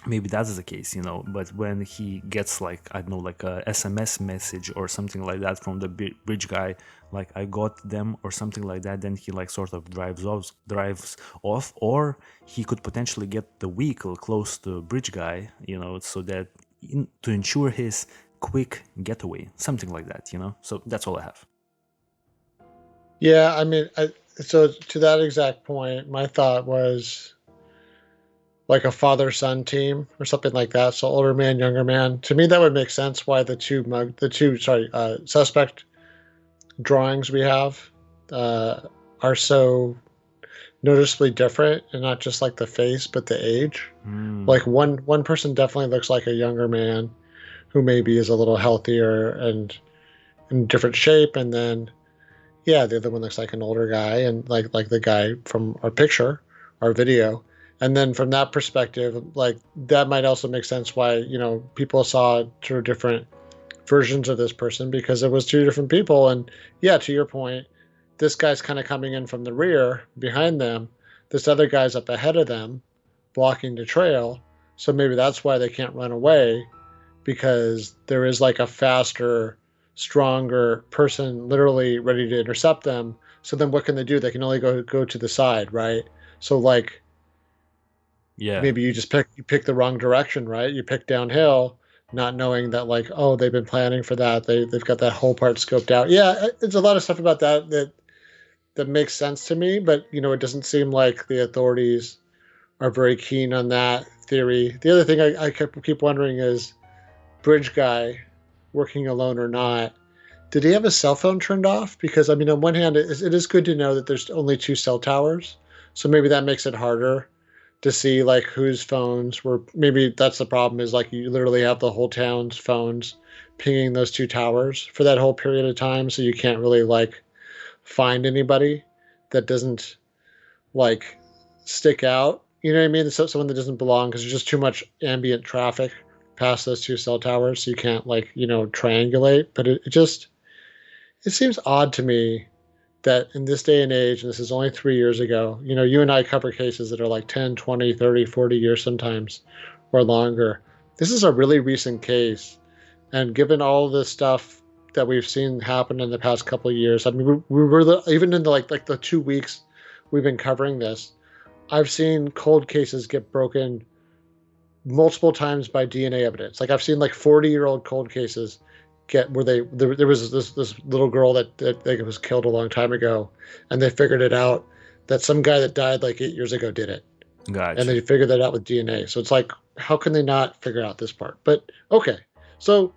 Maybe that's the case, but when he gets like, I don't know, like a SMS message or something like that from the bridge guy, like I got them or something like that, then he like sort of drives off, or he could potentially get the vehicle close to bridge guy, so that to ensure his quick getaway, something like that, so that's all I have. Yeah, I mean, so to that exact point, my thought was like a father-son team or something like that. So older man, younger man. To me, that would make sense why the two suspect drawings we have are so noticeably different, and not just like the face, but the age. Like one person definitely looks like a younger man who maybe is a little healthier and in different shape, and then yeah, the other one looks like an older guy, and like the guy from our picture, our video. And then from that perspective, like that might also make sense why people saw two different versions of this person, because it was two different people. And yeah, to your point, this guy's kind of coming in from the rear behind them. This other guy's up ahead of them, blocking the trail. So maybe that's why they can't run away, because there is like a faster, stronger person literally ready to intercept them. So then what can they do? They can only go to the side, right? So like Yeah. maybe you pick the wrong direction, right? You pick downhill, not knowing that like, oh, they've been planning for that. They've got that whole part scoped out. Yeah, it's a lot of stuff about that makes sense to me, but it doesn't seem like the authorities are very keen on that theory. The other thing I keep wondering is, bridge guy, working alone or not, did he have his cell phone turned off? Because I mean, on one hand, it is good to know that there's only two cell towers, so maybe that makes it harder to see like whose phones were. Maybe that's the problem, is like you literally have the whole town's phones pinging those two towers for that whole period of time, so you can't really like find anybody that doesn't like stick out. You know what I mean? So someone that doesn't belong, because there's just too much ambient traffic past those two cell towers, so you can't like triangulate. But it seems odd to me that in this day and age, and this is only 3 years ago, you and I cover cases that are like 10, 20, 30, 40 years sometimes or longer. This is a really recent case. And given all the stuff that we've seen happen in the past couple of years, I mean, we were even in the like the 2 weeks we've been covering this, I've seen cold cases get broken multiple times by DNA evidence. Like I've seen like 40-year-old cold cases get where there was this little girl that was killed a long time ago, and they figured it out that some guy that died like 8 years ago did it. And Gotcha. they figured that out with DNA. So it's like, how can they not figure out this part? But okay. So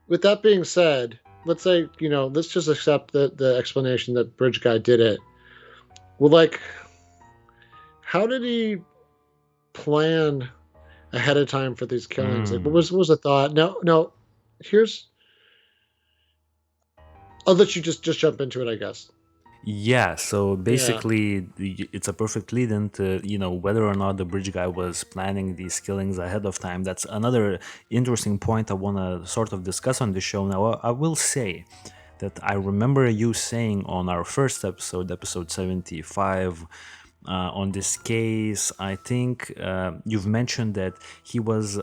with that being said, let's say, let's just accept the explanation that Bridge Guy did it. Well, like, how did he plan ahead of time for these killings? Like, what was the thought? No, here's, I'll let you just jump into it, I guess. Yeah, so Yeah. basically, it's a perfect lead into whether or not the bridge guy was planning these killings ahead of time. That's another interesting point I want to sort of discuss on the show. Now, I will say that I remember you saying on our first episode, episode 75, on this case. I think you've mentioned that he was,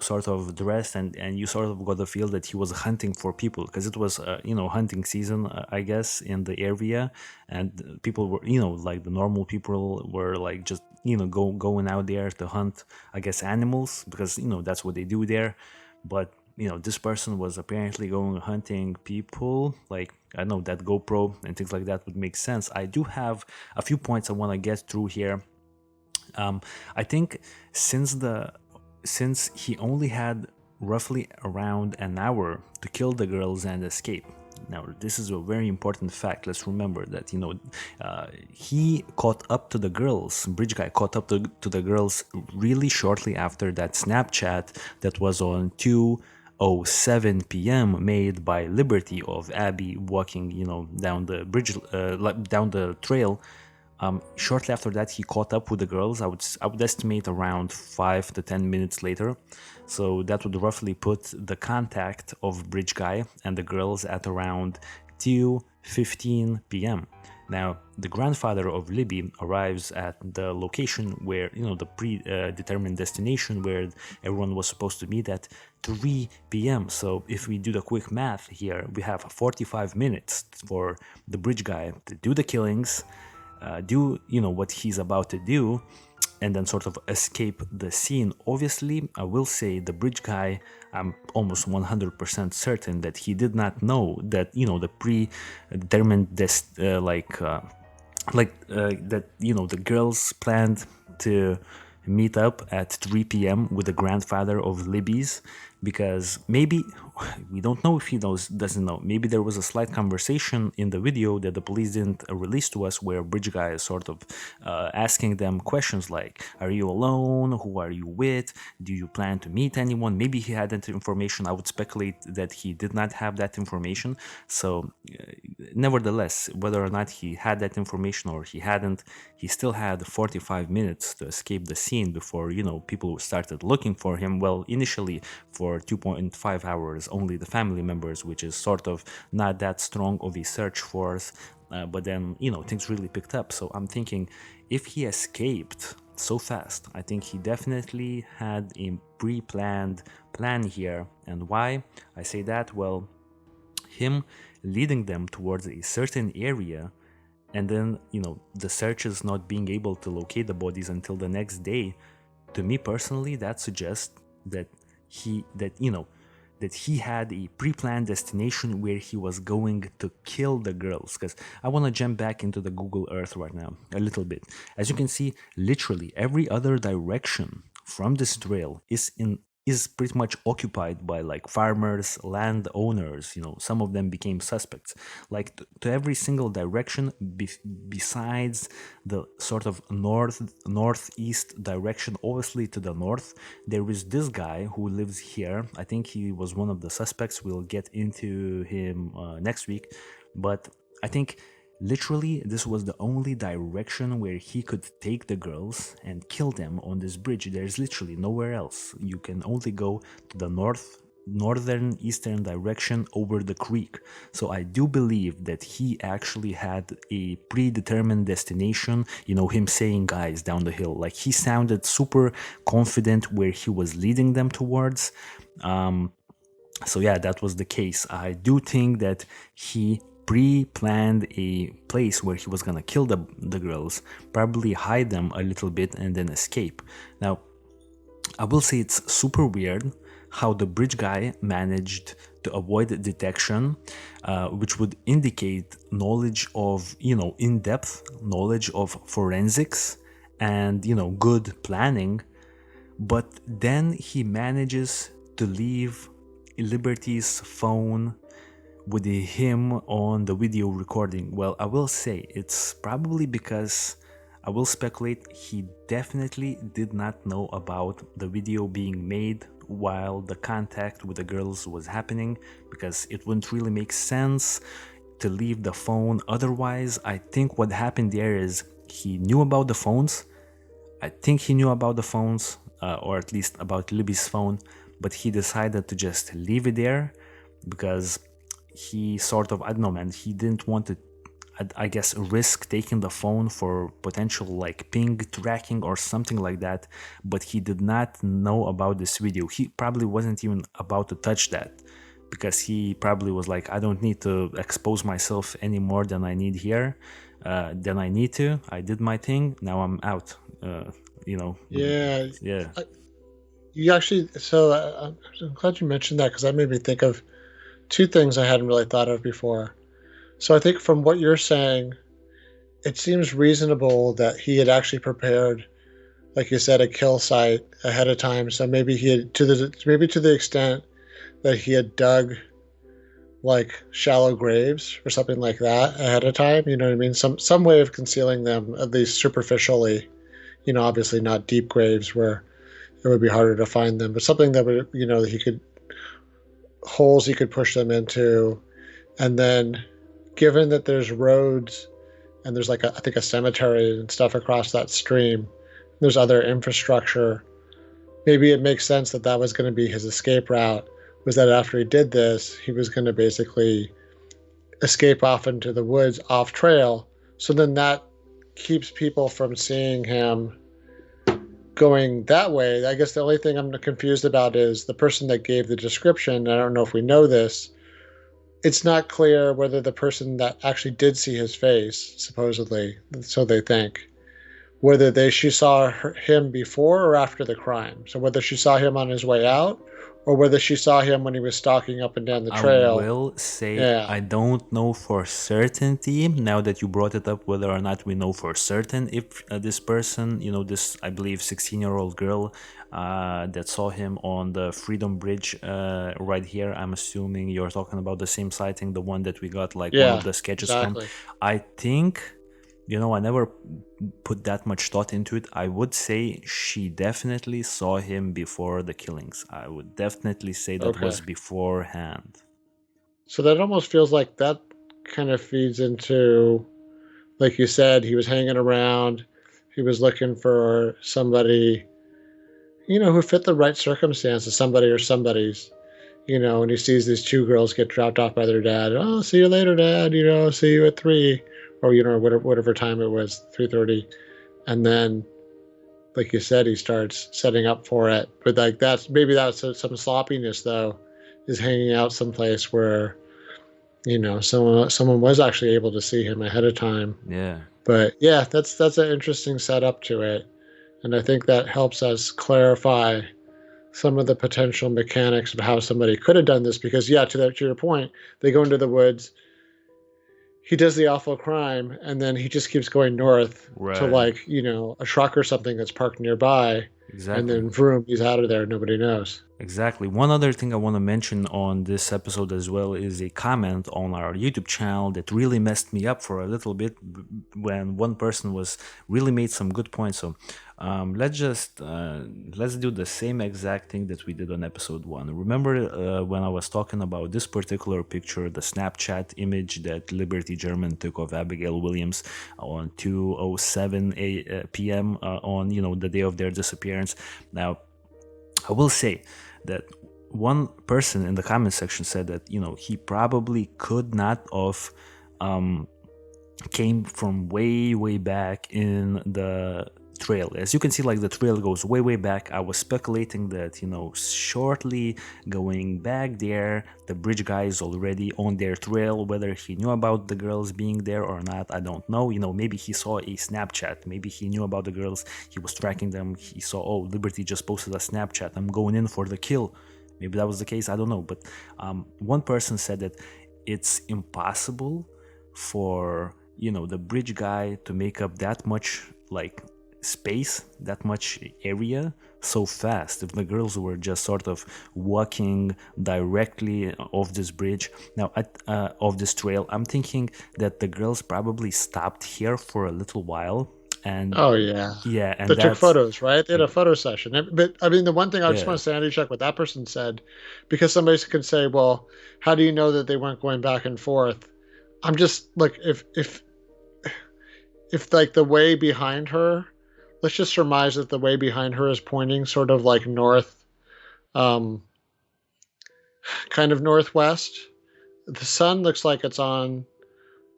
sort of dressed, and you sort of got the feel that he was hunting for people because it was, hunting season, I guess, in the area, and people were, like the normal people were like just, going out there to hunt, I guess, animals because that's what they do there. But this person was apparently going hunting people. Like, I know that GoPro and things like that would make sense. I do have a few points I want to get through here. I think since the since he only had roughly around an hour to kill the girls and escape. Now, this is a very important fact. Let's remember that he caught up to the girls. Bridge guy caught up to the girls really shortly after that Snapchat that was on 2:07 p.m. made by Liberty of Abby walking, down the bridge, down the trail. Shortly after that, he caught up with the girls. I would estimate around 5 to 10 minutes later. So that would roughly put the contact of Bridge Guy and the girls at around 2:15 p.m. Now, the grandfather of Libby arrives at the location where, the predetermined destination where everyone was supposed to meet at 3 p.m. So if we do the quick math here, we have 45 minutes for the Bridge Guy to do the killings, do what he's about to do, and then sort of escape the scene. Obviously, I will say the Bridge Guy, I'm almost 100% certain that he did not know that the predetermined that the girls planned to meet up at 3 p.m. with the grandfather of Libby's, because maybe we don't know if he doesn't know. Maybe there was a slight conversation in the video that the police didn't release to us, where Bridge Guy is sort of asking them questions like, "Are you alone? Who are you with? Do you plan to meet anyone?" Maybe he had that information. I would speculate that he did not have that information. So, nevertheless, whether or not he had that information or he hadn't, he still had 45 minutes to escape the scene before people started looking for him. Well, initially for 2.5 hours, only the family members, which is sort of not that strong of a search force. But then, things really picked up. So I'm thinking, if he escaped so fast, I think he definitely had a pre-planned plan here. And why I say that? Well, him leading them towards a certain area, and then the searchers not being able to locate the bodies until the next day, to me personally, that suggests that he had a pre-planned destination where he was going to kill the girls. Because I want to jump back into the Google Earth right now a little bit. As you can see, literally every other direction from this trail is pretty much occupied by like farmers, landowners. Some of them became suspects. Like to every single direction besides the sort of northeast direction. Obviously, to the north, there is this guy who lives here. I think he was one of the suspects. We'll get into him next week, but I think literally, this was the only direction where he could take the girls and kill them on this bridge. There's literally nowhere else. You can only go to the northern eastern direction over the creek. So I do believe that he actually had a predetermined destination. Him saying, "Guys, down the hill." Like, he sounded super confident where he was leading them towards. So yeah, that was the case. I do think that he pre-planned a place where he was gonna kill the girls, probably hide them a little bit, and then escape. Now, I will say it's super weird how the Bridge Guy managed to avoid detection, which would indicate knowledge of, in-depth knowledge of forensics and, good planning. But then he manages to leave Liberty's phone with him on the video recording. Well, I will say it's probably because, I will speculate, he definitely did not know about the video being made while the contact with the girls was happening, because it wouldn't really make sense to leave the phone otherwise. I think what happened there is he knew about the phones. I think he knew about the phones, or at least about Libby's phone, but he decided to just leave it there because he sort of, I don't know, man, he didn't want to, I guess, risk taking the phone for potential like ping tracking or something like that. But he did not know about this video. He probably wasn't even about to touch that, because he probably was like, I don't need to expose myself any more than I need here, than I need to. I did my thing. Now I'm out. You know, Yeah, yeah. I, you actually. So I'm glad you mentioned that because that made me think of two things I hadn't really thought of before. So I think from what you're saying, it seems reasonable that he had actually prepared, like you said, a kill site ahead of time. So maybe he had to the extent that he had dug like shallow graves or something like that ahead of time. You know what I mean? Some way of concealing them, at least superficially. You know, obviously not deep graves where it would be harder to find them, but something that would, he could holes he could push them into, and then given that there's roads and there's like I think a cemetery and stuff across that stream, there's other infrastructure. Maybe it makes sense that that was going to be his escape route. Was that after he did this, he was going to basically escape off into the woods off trail. So then that keeps people from seeing him going that way. I guess the only thing I'm confused about is the person that gave the description. I don't know if we know this. It's not clear whether the person that actually did see his face, supposedly, so they think, whether she saw him before or after the crime. So whether she saw him on his way out or whether she saw him when he was stalking up and down the I trail. will say Yeah. I don't know for certainty, now that you brought it up, whether or not we know for certain if this person, this, I believe, 16-year-old girl that saw him on the Freedom Bridge right here. I'm assuming you're talking about the same sighting, the one that we got like one of Yeah, the sketches from. exactly. I think, I never put that much thought into it. I would say she definitely saw him before the killings. I would definitely say that Okay. was beforehand. So that almost feels like that kind of feeds into, like you said, he was hanging around. He was looking for somebody, who fit the right circumstances, somebody or somebody's, and he sees these two girls get dropped off by their dad. Oh, see you later, Dad. See you at 3, or whatever time it was, 3:30, and then, like you said, he starts setting up for it. But like that's some sloppiness though, is hanging out someplace where someone was actually able to see him ahead of time. Yeah. But yeah, that's an interesting setup to it, and I think that helps us clarify some of the potential mechanics of how somebody could have done this. Because yeah, to your point, they go into the woods. He does the awful crime, and then he just keeps going north to Right. like a truck or something that's parked nearby, and Exactly. then vroom, he's out of there. Nobody knows. Exactly. One other thing I want to mention on this episode as well is a comment on our YouTube channel that really messed me up for a little bit when one person was really made some good points. So let's do the same exact thing that we did on episode 1. Remember when I was talking about this particular picture, the Snapchat image that Liberty German took of Abigail Williams on 2:07 p.m. On the day of their disappearance. Now, I will say that one person in the comment section said that he probably could not have came from way back in the trail. As you can see, like the trail goes way back. I was speculating that shortly going back there, the bridge guy is already on their trail. Whether he knew about the girls being there or not, I don't know. Maybe he saw a Snapchat, maybe he knew about the girls, he was tracking them, he saw, oh, Liberty just posted a Snapchat, I'm going in for the kill. Maybe that was the case, I don't know. But one person said that it's impossible for the bridge guy to make up that much like space, that much area so fast, if the girls were just sort of walking directly off this bridge. Now off this trail, I'm thinking that the girls probably stopped here for a little while, and Oh yeah, yeah, they and took that's photos, right? They had a photo session. But I mean, the one thing I just yeah. want to sanity check what that person said, because somebody could say, "Well, how do you know that they weren't going back and forth?" I'm just like, if like the way behind her, let's just surmise that the way behind her is pointing sort of like north, um, kind of northwest. The sun looks like it's on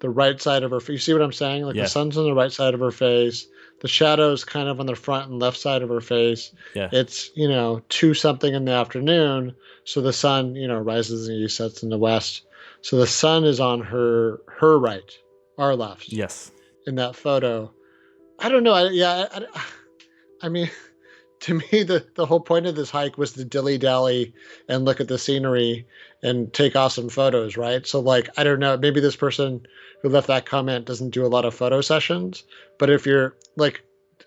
the the right side of her face. You see what I'm saying? Like the Yeah. sun's on the right side of her face. The shadow's kind of on the front and left side of her face. Yeah. It's, 2 something in the afternoon. So the sun, rises in the east, sets in the west. So the sun is on her right, our left Yes. in that photo. I don't know. I mean, to me, the whole point of this hike was to dilly dally and look at the scenery and take awesome photos, right? So, like, I don't know, maybe this person who left that comment doesn't do a lot of photo sessions, but if you're like,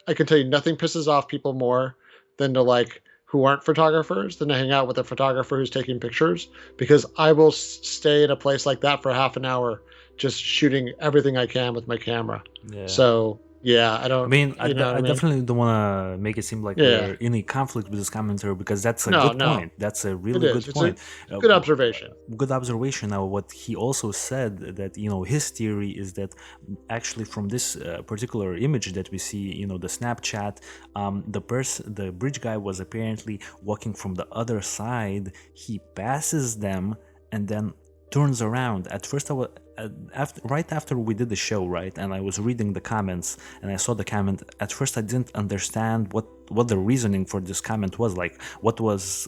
I can tell you, nothing pisses off people more than to like who aren't photographers than to hang out with a photographer who's taking pictures, because I will stay in a place like that for half an hour just shooting everything I can with my camera. Yeah. So yeah, I I don't, mean, you know what I I mean? definitely don't want to make it seem like Yeah. we're in a conflict with this commenter, because that's a No, good no, point. That's a it really is. good It's a point. Uh, good observation. Good observation. Now, what he also said, that his theory is that actually from this particular image that we see, the Snapchat, the bridge guy was apparently walking from the other side. He passes them and then turns around. At first, I was right after we did the show, right, and I was reading the comments, and I saw the comment. At first, I didn't understand what the reasoning for this comment was. Like, what was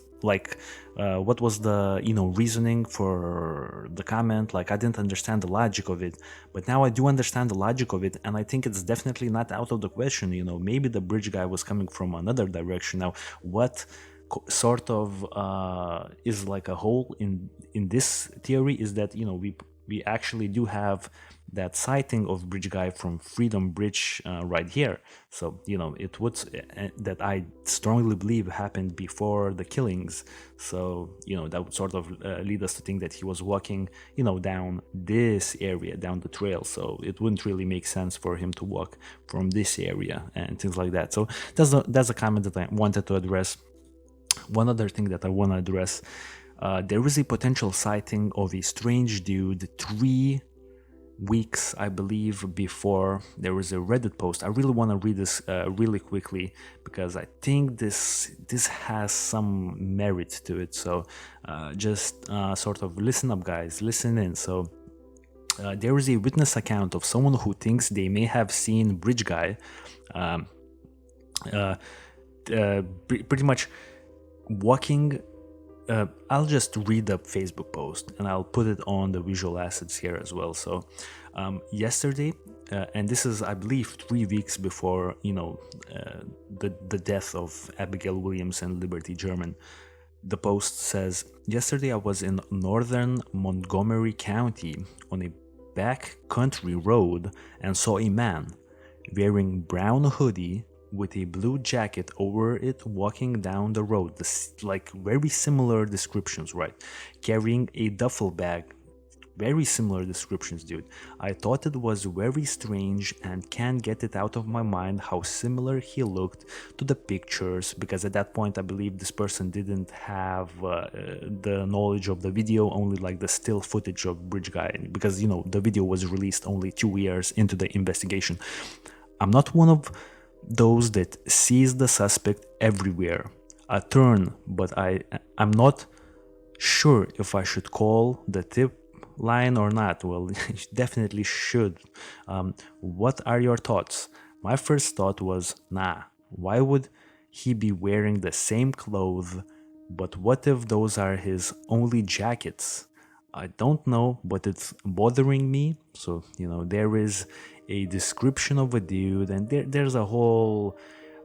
the reasoning for the comment? Like, I didn't understand the logic of it, but now I do understand the logic of it, and I think it's definitely not out of the question. Maybe the bridge guy was coming from another direction. Now, what sort of is like a hole in this theory is that we actually do have that sighting of bridge guy from Freedom Bridge right here. So it would that I strongly believe happened before the killings. So that would sort of lead us to think that he was walking down this area, down the trail. So it wouldn't really make sense for him to walk from this area and things like that. So that's a comment that I wanted to address. One other thing that I want to address, there is a potential sighting of a strange dude 3 weeks, I believe, before. There was a Reddit post. I really want to read this really quickly, because I think this has some merit to it. So just sort of listen up, guys. Listen in. So there is a witness account of someone who thinks they may have seen Bridge Guy pretty much walking. I'll just read the Facebook post and I'll put it on the visual assets here as well. So yesterday, and this is, I believe, 3 weeks before the death of Abigail Williams and Liberty German. The post says, yesterday I was in northern Montgomery County on a back country road and saw a man wearing brown hoodie with a blue jacket over it walking down the road. Like very similar descriptions, right? Carrying a duffel bag. Very similar descriptions, dude. I thought it was very strange and can't get it out of my mind how similar he looked to the pictures, because at that point I believe this person didn't have the knowledge of the video, only like the still footage of Bridge Guy, because the video was released only 2 years into the investigation. I'm not one of those that sees the suspect everywhere. I turn, but I'm not sure if I should call the tip line or not. Well, you definitely should. What are your thoughts? My first thought was, nah, why would he be wearing the same clothes? But what if those are his only jackets? I don't know, but it's bothering me. So, there is a description of a dude, and there's a whole.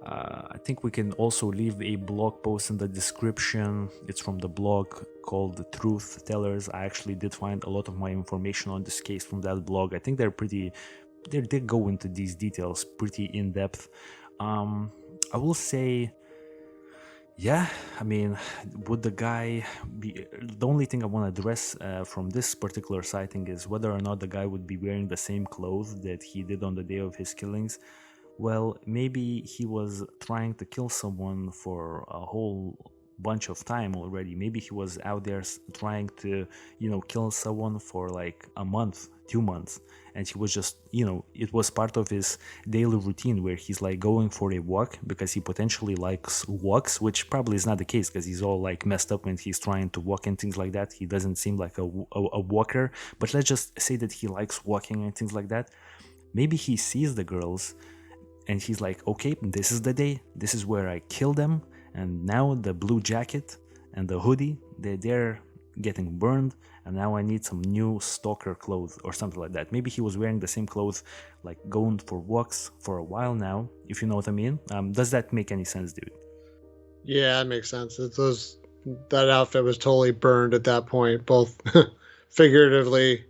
I think we can also leave a blog post in the description. It's from the blog called The Truth Tellers. I actually did find a lot of my information on this case from that blog. I think they go into these details pretty in depth. I will say, yeah, I mean, would the guy be. The only thing I want to address from this particular sighting is whether or not the guy would be wearing the same clothes that he did on the day of his killings. Well, maybe he was trying to kill someone for a whole bunch of time already. Maybe he was out there trying to, kill someone for like a month, 2 months. And he was just, it was part of his daily routine where he's like going for a walk because he potentially likes walks, which probably is not the case because he's all like messed up when he's trying to walk and things like that. He doesn't seem like a walker, but let's just say that he likes walking and things like that. Maybe he sees the girls and he's like, okay, this is the day. This is where I kill them. And now the blue jacket and the hoodie, they're getting burned. And now I need some new stalker clothes or something like that. Maybe he was wearing the same clothes, like going for walks for a while now, if you know what I mean. Does that make any sense, dude? Yeah, that makes sense. That outfit was totally burned at that point, both figuratively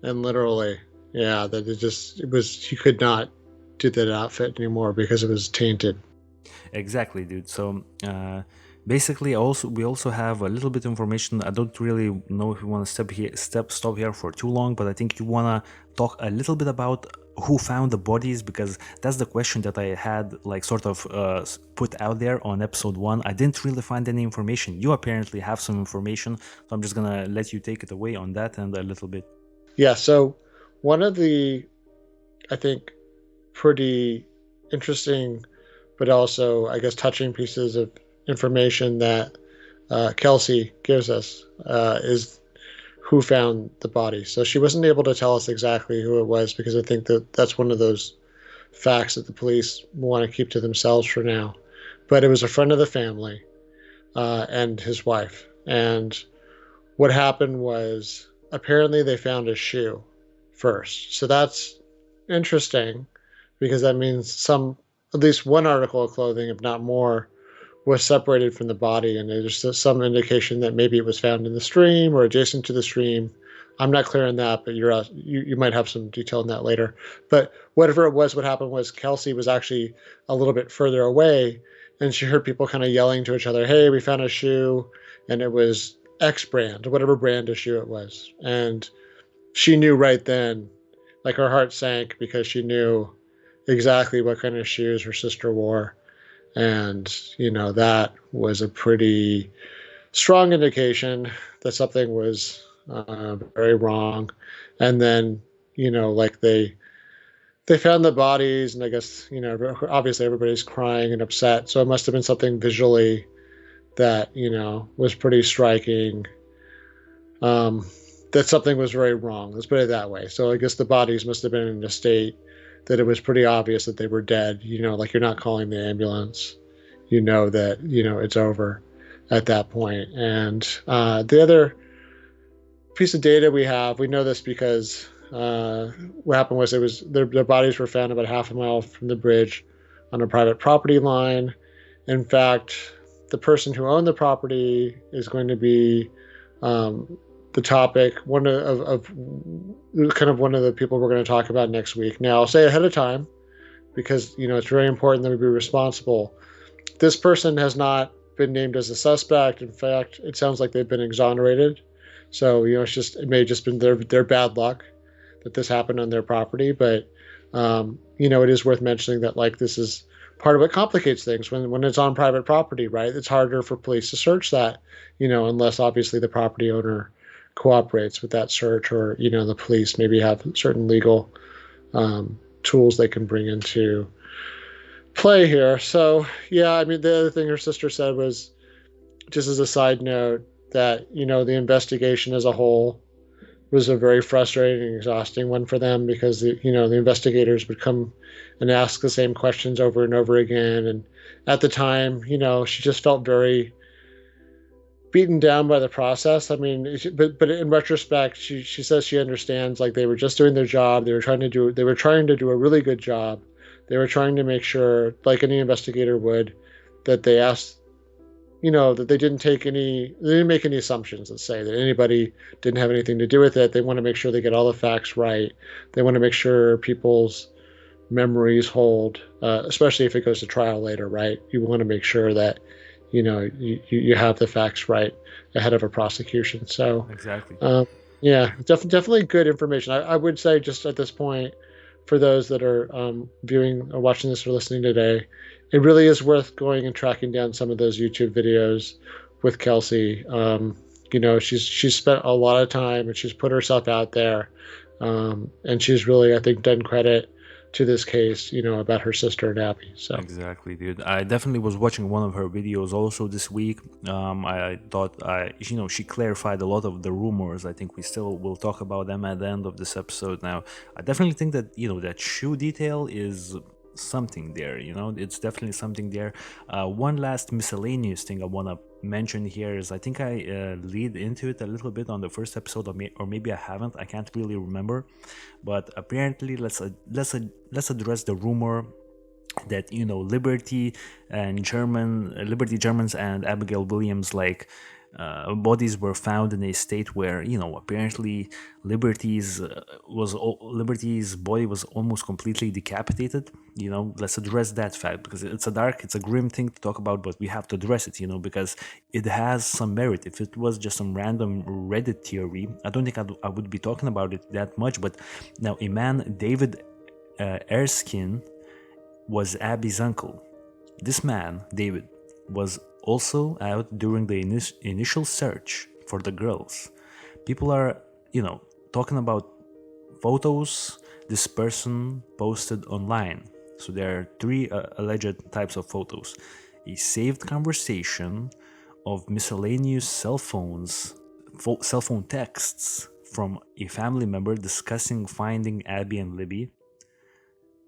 and literally. Yeah, that it was, you could not do that outfit anymore because it was tainted. Exactly, dude. So basically, we also have a little bit of information. I don't really know if you want to stop here for too long, but I think you want to talk a little bit about who found the bodies, because that's the question that I had like sort of put out there on episode 1. I didn't really find any information. You apparently have some information, so I'm just gonna let you take it away on that and a little bit. Yeah, so one of the, I think, pretty interesting, but also, I guess, touching pieces of information that Kelsey gives us is who found the body. So she wasn't able to tell us exactly who it was because I think that that's one of those facts that the police want to keep to themselves for now. But it was a friend of the family and his wife. And what happened was apparently they found a shoe first. So that's interesting because that means at least one article of clothing, if not more, was separated from the body, and there's some indication that maybe it was found in the stream or adjacent to the stream. I'm not clear on that, but you might have some detail on that later. But whatever it was, what happened was Kelsey was actually a little bit further away, and she heard people kind of yelling to each other, "Hey, we found a shoe," and it was X brand, whatever brand of shoe it was, and she knew right then, like her heart sank because she knew exactly what kind of shoes her sister wore. And, that was a pretty strong indication that something was very wrong. And then, like they found the bodies, and I guess, obviously everybody's crying and upset. So it must have been something visually that, was pretty striking. That something was very wrong. Let's put it that way. So I guess the bodies must have been in a state that it was pretty obvious that they were dead. Like you're not calling the ambulance. That, it's over at that point. And the other piece of data we know this because what happened was their bodies were found about half a mile from the bridge on a private property line. In fact, the person who owned the property is going to be the topic, one of kind of one of the people we're going to talk about next week. Now, I'll say ahead of time, because, it's very important that we be responsible. This person has not been named as a suspect. In fact, it sounds like they've been exonerated. So, it may have just been their bad luck that this happened on their property. But, it is worth mentioning that, like, this is part of what complicates things when it's on private property, right? It's harder for police to search that, unless obviously the property owner cooperates with that search, or, the police maybe have certain legal tools they can bring into play here. So, yeah, I mean, the other thing her sister said was, just as a side note, that, the investigation as a whole was a very frustrating and exhausting one for them because, the investigators would come and ask the same questions over and over again. And at the time, she just felt very beaten down by the process. I mean, but in retrospect, she says she understands, like, they were just doing their job. They were trying to do a really good job. They were trying to make sure, like any investigator would, that they asked, that they didn't make any assumptions that say that anybody didn't have anything to do with it. They want to make sure they get all the facts right. They want to make sure people's memories hold, especially if it goes to trial later, right? You want to make sure that, you have the facts right ahead of a prosecution. So Exactly. yeah, definitely good information. I would say, just at this point, for those that are viewing or watching this or listening today, it really is worth going and tracking down some of those YouTube videos with Kelsey. She's spent a lot of time and she's put herself out there. And she's really, I think, done credit to this case, about her sister and Abby. So Exactly, dude. I definitely was watching one of her videos also this week. I thought she clarified a lot of the rumors. I think we still will talk about them at the end of this episode. Now, I definitely think that that shoe detail is something there. It's definitely something there. One last miscellaneous thing I want to mention here is I think I lead into it a little bit on the first episode, or maybe I haven't. I can't really remember, but apparently let's address the rumor that Liberty Germans and Abigail Williams bodies were found in a state where apparently Liberty's body was almost completely decapitated. Let's address that fact because it's a grim thing to talk about, but we have to address it. Because it has some merit. If it was just some random Reddit theory, I don't think I would be talking about it that much. But now a man, David Erskine, was Abby's uncle. This man, David, was also out during the initial search for the girls. People are, talking about photos this person posted online. So there are three alleged types of photos: a saved conversation of miscellaneous cell phone texts from a family member discussing finding Abby and Libby,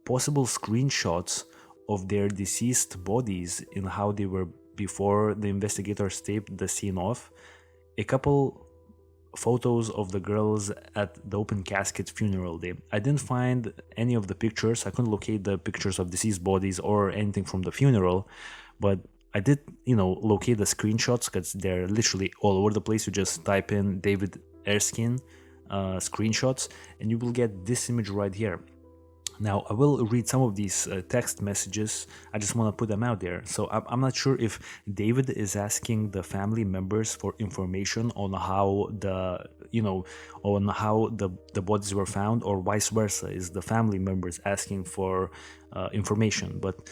possible screenshots of their deceased bodies in how they were before the investigators taped the scene off, a couple photos of the girls at the open casket funeral day. I didn't find any of the pictures. I couldn't locate the pictures of deceased bodies or anything from the funeral, but I did, locate the screenshots because they're literally all over the place. You just type in David Erskine screenshots and you will get this image right here. Now, I will read some of these text messages. I just want to put them out there. So I'm not sure if David is asking the family members for information on how the bodies were found, or vice versa. Is the family members asking for information? But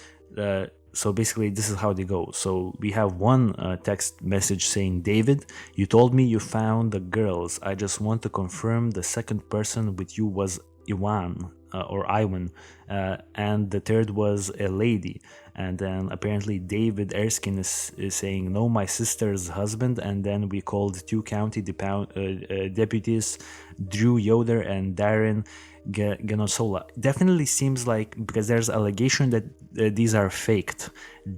so basically, this is how they go. So we have one text message saying, David, you told me you found the girls. I just want to confirm the second person with you was Iwan. Or Iwan, and the third was a lady. And then apparently David Erskine is saying, no, my sister's husband. And then we called two county deputies, Drew Yoder and Darren Ganosola. Definitely seems like, because there's allegation that these are faked,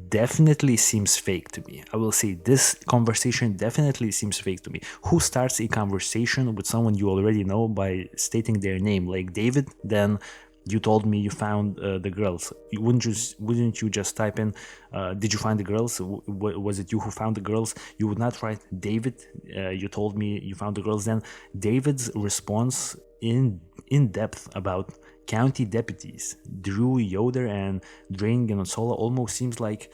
definitely seems fake to me. I will say this conversation definitely seems fake to me. Who starts a conversation with someone you already know by stating their name? Like David, then you told me you found the girls. Wouldn't you just type in, did you find the girls? Was it you who found the girls? You would not write, David, you told me you found the girls. Then David's response in depth about county deputies, Drew Yoder and Drain Ganosola, almost seems like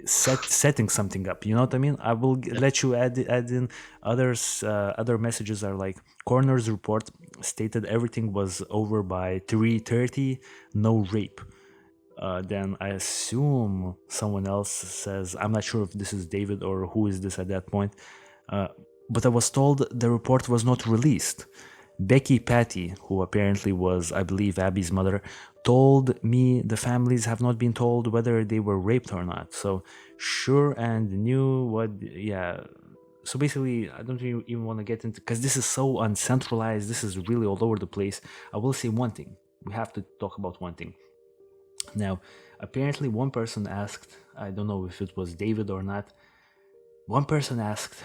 setting something up. You know what I mean? I will let you add in others. Other messages are like, coroner's report stated everything was over by 3:30, no rape. Then I assume someone else says, I'm not sure if this is David or who is this at that point, but I was told the report was not released. Becky Patty, who apparently was, I believe, Abby's mother, told me the families have not been told whether they were raped or not. So, sure and knew what, yeah. So basically, I don't even want to get into, because this is so uncentralized, this is really all over the place. I will say one thing. We have to talk about one thing. Now, apparently one person asked, I don't know if it was David or not, one person asked,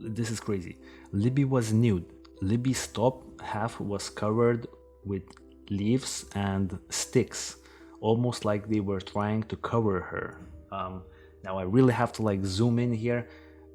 this is crazy. Libby was nude. Libby's top half was covered with leaves and sticks, almost like they were trying to cover her. Now I really have to zoom in here,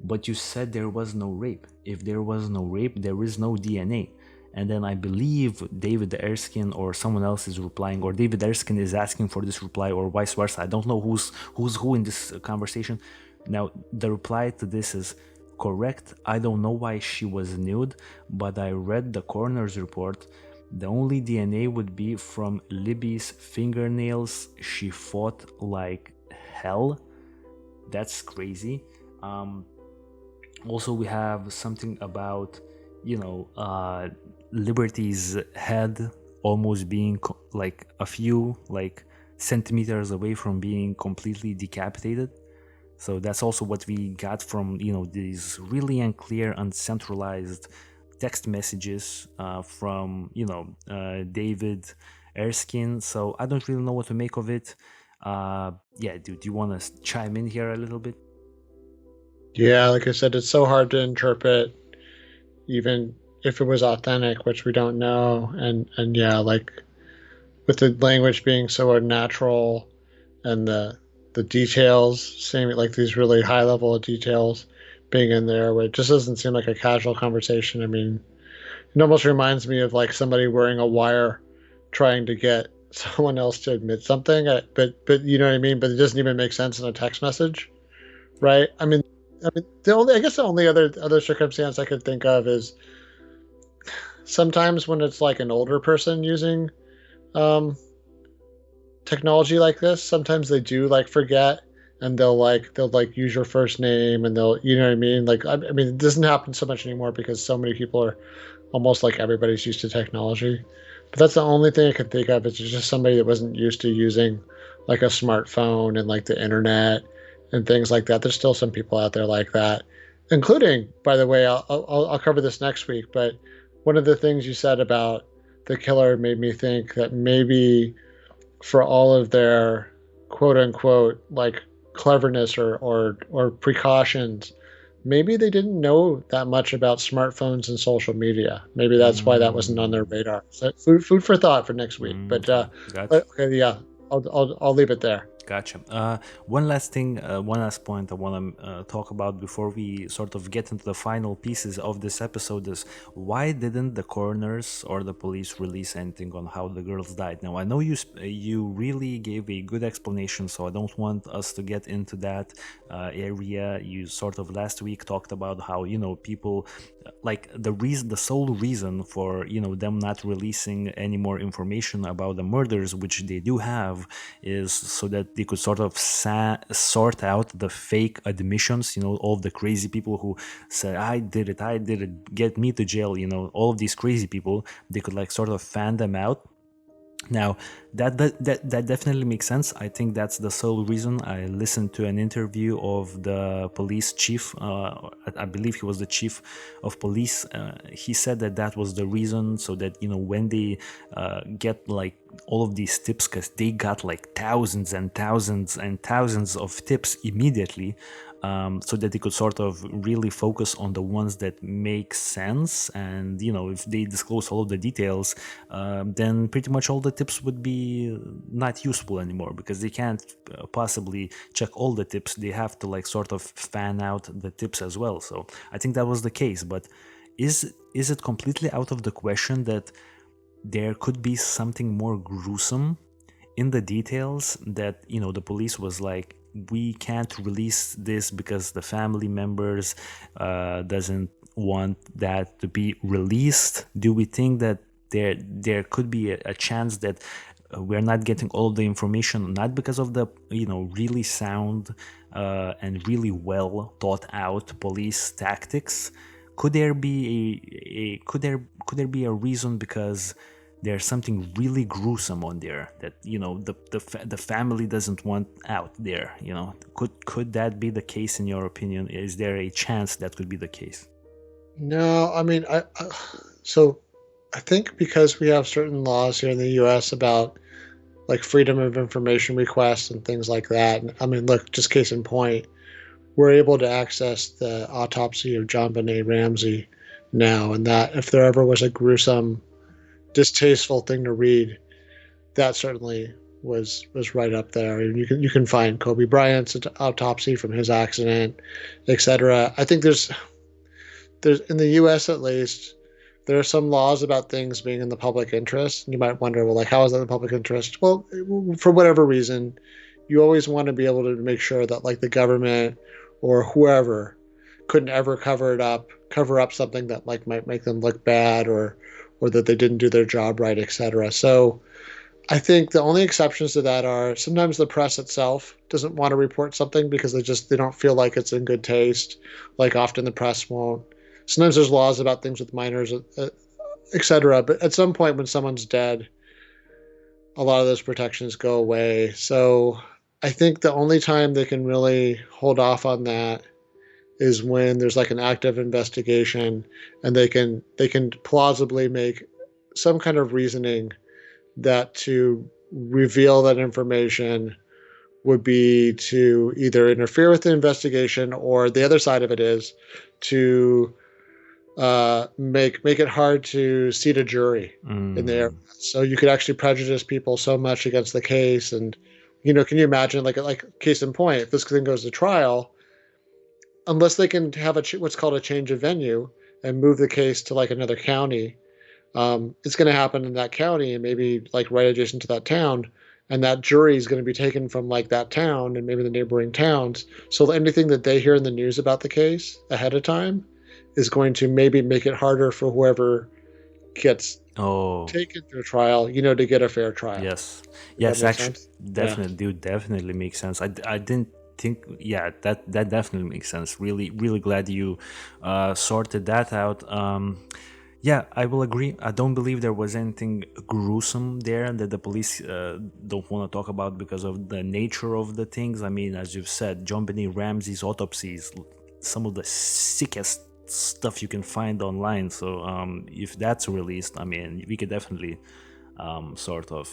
but you said there was no rape. If there was no rape, there is no DNA. And then I believe David Erskine or someone else is replying, or David Erskine is asking for this reply, or vice versa. I don't know who's who in this conversation. Now the reply to this is, correct, I don't know why she was nude, but I read the coroner's report. The only DNA would be from Libby's fingernails. She fought like hell. That's crazy. Also, we have something about you know, Liberty's head almost being like a few like centimeters away from being completely decapitated. So that's also what we got from, these really unclear, uncentralized text messages from, David Erskine. So I don't really know what to make of it. Yeah, dude, do you want to chime in here a little bit? Yeah, like I said, it's so hard to interpret, even if it was authentic, which we don't know. And yeah, like with the language being so unnatural and the details seeming like these really high level of details being in there, where it just doesn't seem like a casual conversation. I mean, it almost reminds me of like somebody wearing a wire trying to get someone else to admit something. But you know what I mean. But it doesn't even make sense in a text message, right? I mean, the only other circumstance I could think of is sometimes when it's like an older person using um, technology like this, sometimes they do like forget, and they'll use your first name, and they'll, you know what I mean. Like I mean, it doesn't happen so much anymore because so many people are almost like everybody's used to technology. But that's the only thing I can think of is just somebody that wasn't used to using like a smartphone and like the internet and things like that. There's still some people out there like that, including, by the way, I'll cover this next week. But one of the things you said about the killer made me think that maybe for all of their quote unquote like cleverness or precautions, maybe they didn't know that much about smartphones and social media. Maybe that's why that wasn't on their Mm, radar. So food for thought for next week. But gotcha. okay, yeah, I'll leave it there. Gotcha. One last thing, one last point I want to talk about before we sort of get into the final pieces of this episode is why didn't the coroners or the police release anything on how the girls died? Now I know you really gave a good explanation, so I don't want us to get into that area. You sort of last week talked about how people like the sole reason for them not releasing any more information about the murders, which they do have, is so that they could sort of sort out the fake admissions, all of the crazy people who say I did it, get me to jail, all of these crazy people, they could like sort of fan them out. Now, that definitely makes sense. I think that's the sole reason. I listened to an interview of the police chief. I believe he was the chief of police. He said that that was the reason, so that when they get like all of these tips, because they got like thousands and thousands and thousands of tips immediately, so that they could sort of really focus on the ones that make sense. And if they disclose all of the details, then pretty much all the tips would be not useful anymore, because they can't possibly check all the tips. They have to like sort of fan out the tips as well. So I think that was the case. But is it completely out of the question that there could be something more gruesome in the details, that the police was like, we can't release this because the family members doesn't want that to be released? Do we think that there could be a chance that we're not getting all of the information, not because of the really sound and really well thought out police tactics? Could there be could there be a reason because there's something really gruesome on there that the family doesn't want out there? Could that be the case in your opinion? Is there a chance that could be the case? No, I mean, so I think because we have certain laws here in the U.S. about like freedom of information requests and things like that. And, I mean, look, just case in point, we're able to access the autopsy of John Benet Ramsey now, and that if there ever was a gruesome, distasteful thing to read, that certainly was right up there. And you can find Kobe Bryant's autopsy from his accident, etc. I think there's in the U.S. at least, there are some laws about things being in the public interest. And you might wonder, well, like, how is that in the public interest? Well, for whatever reason, you always want to be able to make sure that like the government or whoever couldn't ever cover up something that like might make them look bad, or that they didn't do their job right, etc. So I think the only exceptions to that are sometimes the press itself doesn't want to report something because they don't feel like it's in good taste. Like often the press won't sometimes there's laws about things with minors, etc. But at some point when someone's dead, a lot of those protections go away. So I think the only time they can really hold off on that is when there's like an active investigation, and they can plausibly make some kind of reasoning that to reveal that information would be to either interfere with the investigation, or the other side of it is to make it hard to seat a jury in there. Mm, So you could actually prejudice people so much against the case. And can you imagine, like case in point, if this thing goes to trial, unless they can have what's called a change of venue and move the case to like another county, it's going to happen in that county and maybe like right adjacent to that town. And that jury is going to be taken from like that town and maybe the neighboring towns. So anything that they hear in the news about the case ahead of time is going to maybe make it harder for whoever gets oh, taken to a trial, to get a fair trial. yes, Does that yes. make Actually, sense? Yeah. definitely, dude, definitely makes sense. I didn't think. Yeah, that definitely makes sense. Really, really glad you sorted that out. Yeah, I will agree. I don't believe there was anything gruesome there that the police don't want to talk about because of the nature of the things. I mean, as you've said, John Benny Ramsey's autopsies, some of the sickest stuff you can find online. So if that's released, I mean, we could definitely sort of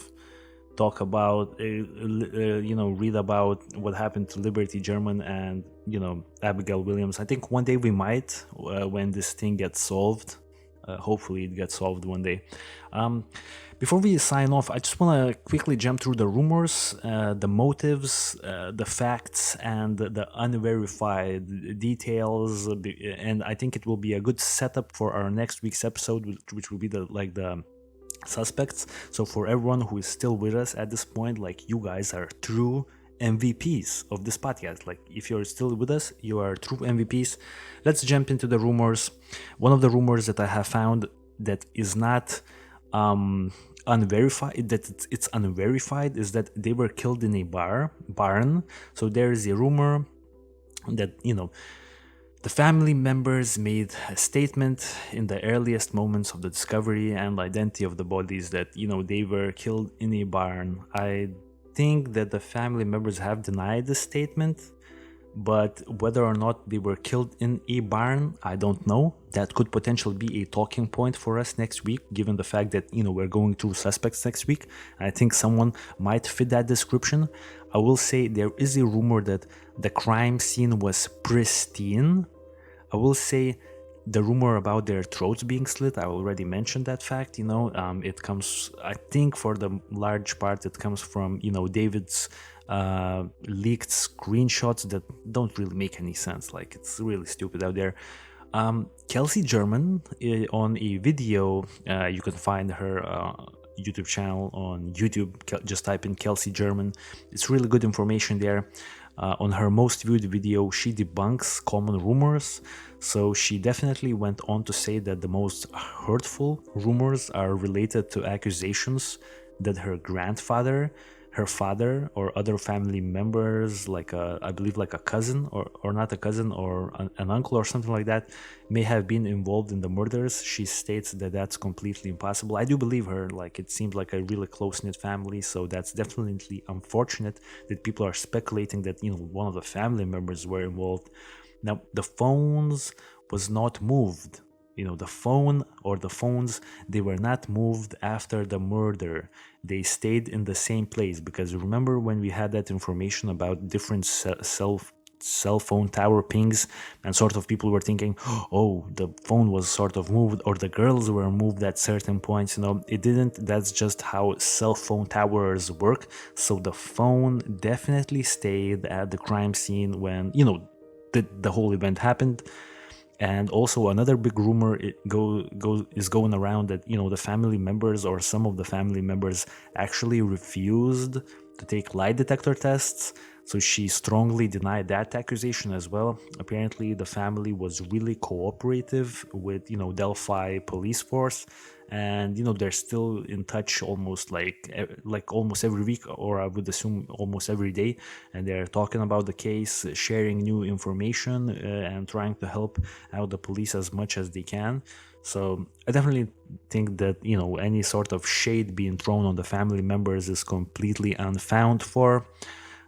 talk about, read about what happened to Liberty German and, Abigail Williams. I think one day we might, when this thing gets solved. Hopefully it gets solved one day. Um, Before we sign off, I just want to quickly jump through the rumors, the motives, the facts, and the unverified details. And I think it will be a good setup for our next week's episode, which will be the suspects. So for everyone who is still with us at this point, like, you guys are true MVPs of this podcast. Like, if you're still with us, you are true MVPs. Let's jump into the rumors. One of the rumors that I have found that is not unverified, that it's unverified, is that they were killed in a barn. So there is a rumor that, the family members made a statement in the earliest moments of the discovery and identity of the bodies that, they were killed in a barn. I think that the family members have denied the statement, but whether or not they were killed in a barn, I don't know. That could potentially be a talking point for us next week, given the fact that, we're going through suspects next week. I think someone might fit that description. I will say there is a rumor that the crime scene was pristine. I will say the rumor about their throats being slit, I already mentioned that fact. It comes, I think, for the large part, it comes from, David's leaked screenshots that don't really make any sense. Like, it's really stupid out there. Kelsey German, on a video, you can find her YouTube channel on YouTube. Just type in Kelsey German. It's really good information there. On her most viewed video, she debunks common rumors. So she definitely went on to say that the most hurtful rumors are related to accusations that her grandfather, her father, or other family members, like I believe like a cousin, or not a cousin, or an uncle or something like that, may have been involved in the murders. She states that that's completely impossible. I do believe her. Like, it seems like a really close-knit family, so that's definitely unfortunate that people are speculating that, one of the family members were involved. Now, the phones was not moved. The phone or the phones, they were not moved after the murder. They stayed in the same place, because remember when we had that information about different cell phone tower pings, and sort of people were thinking, oh, the phone was sort of moved, or the girls were moved at certain points. It didn't. That's just how cell phone towers work. So the phone definitely stayed at the crime scene when, the whole event happened. And also another big rumor is going around that, the family members, or some of the family members, actually refused to take lie detector tests. So she strongly denied that accusation as well. Apparently the family was really cooperative with, Delphi police force, and they're still in touch almost like almost every week, or I would assume almost every day, and they're talking about the case, sharing new information, and trying to help out the police as much as they can. So I definitely think that any sort of shade being thrown on the family members is completely unfound for.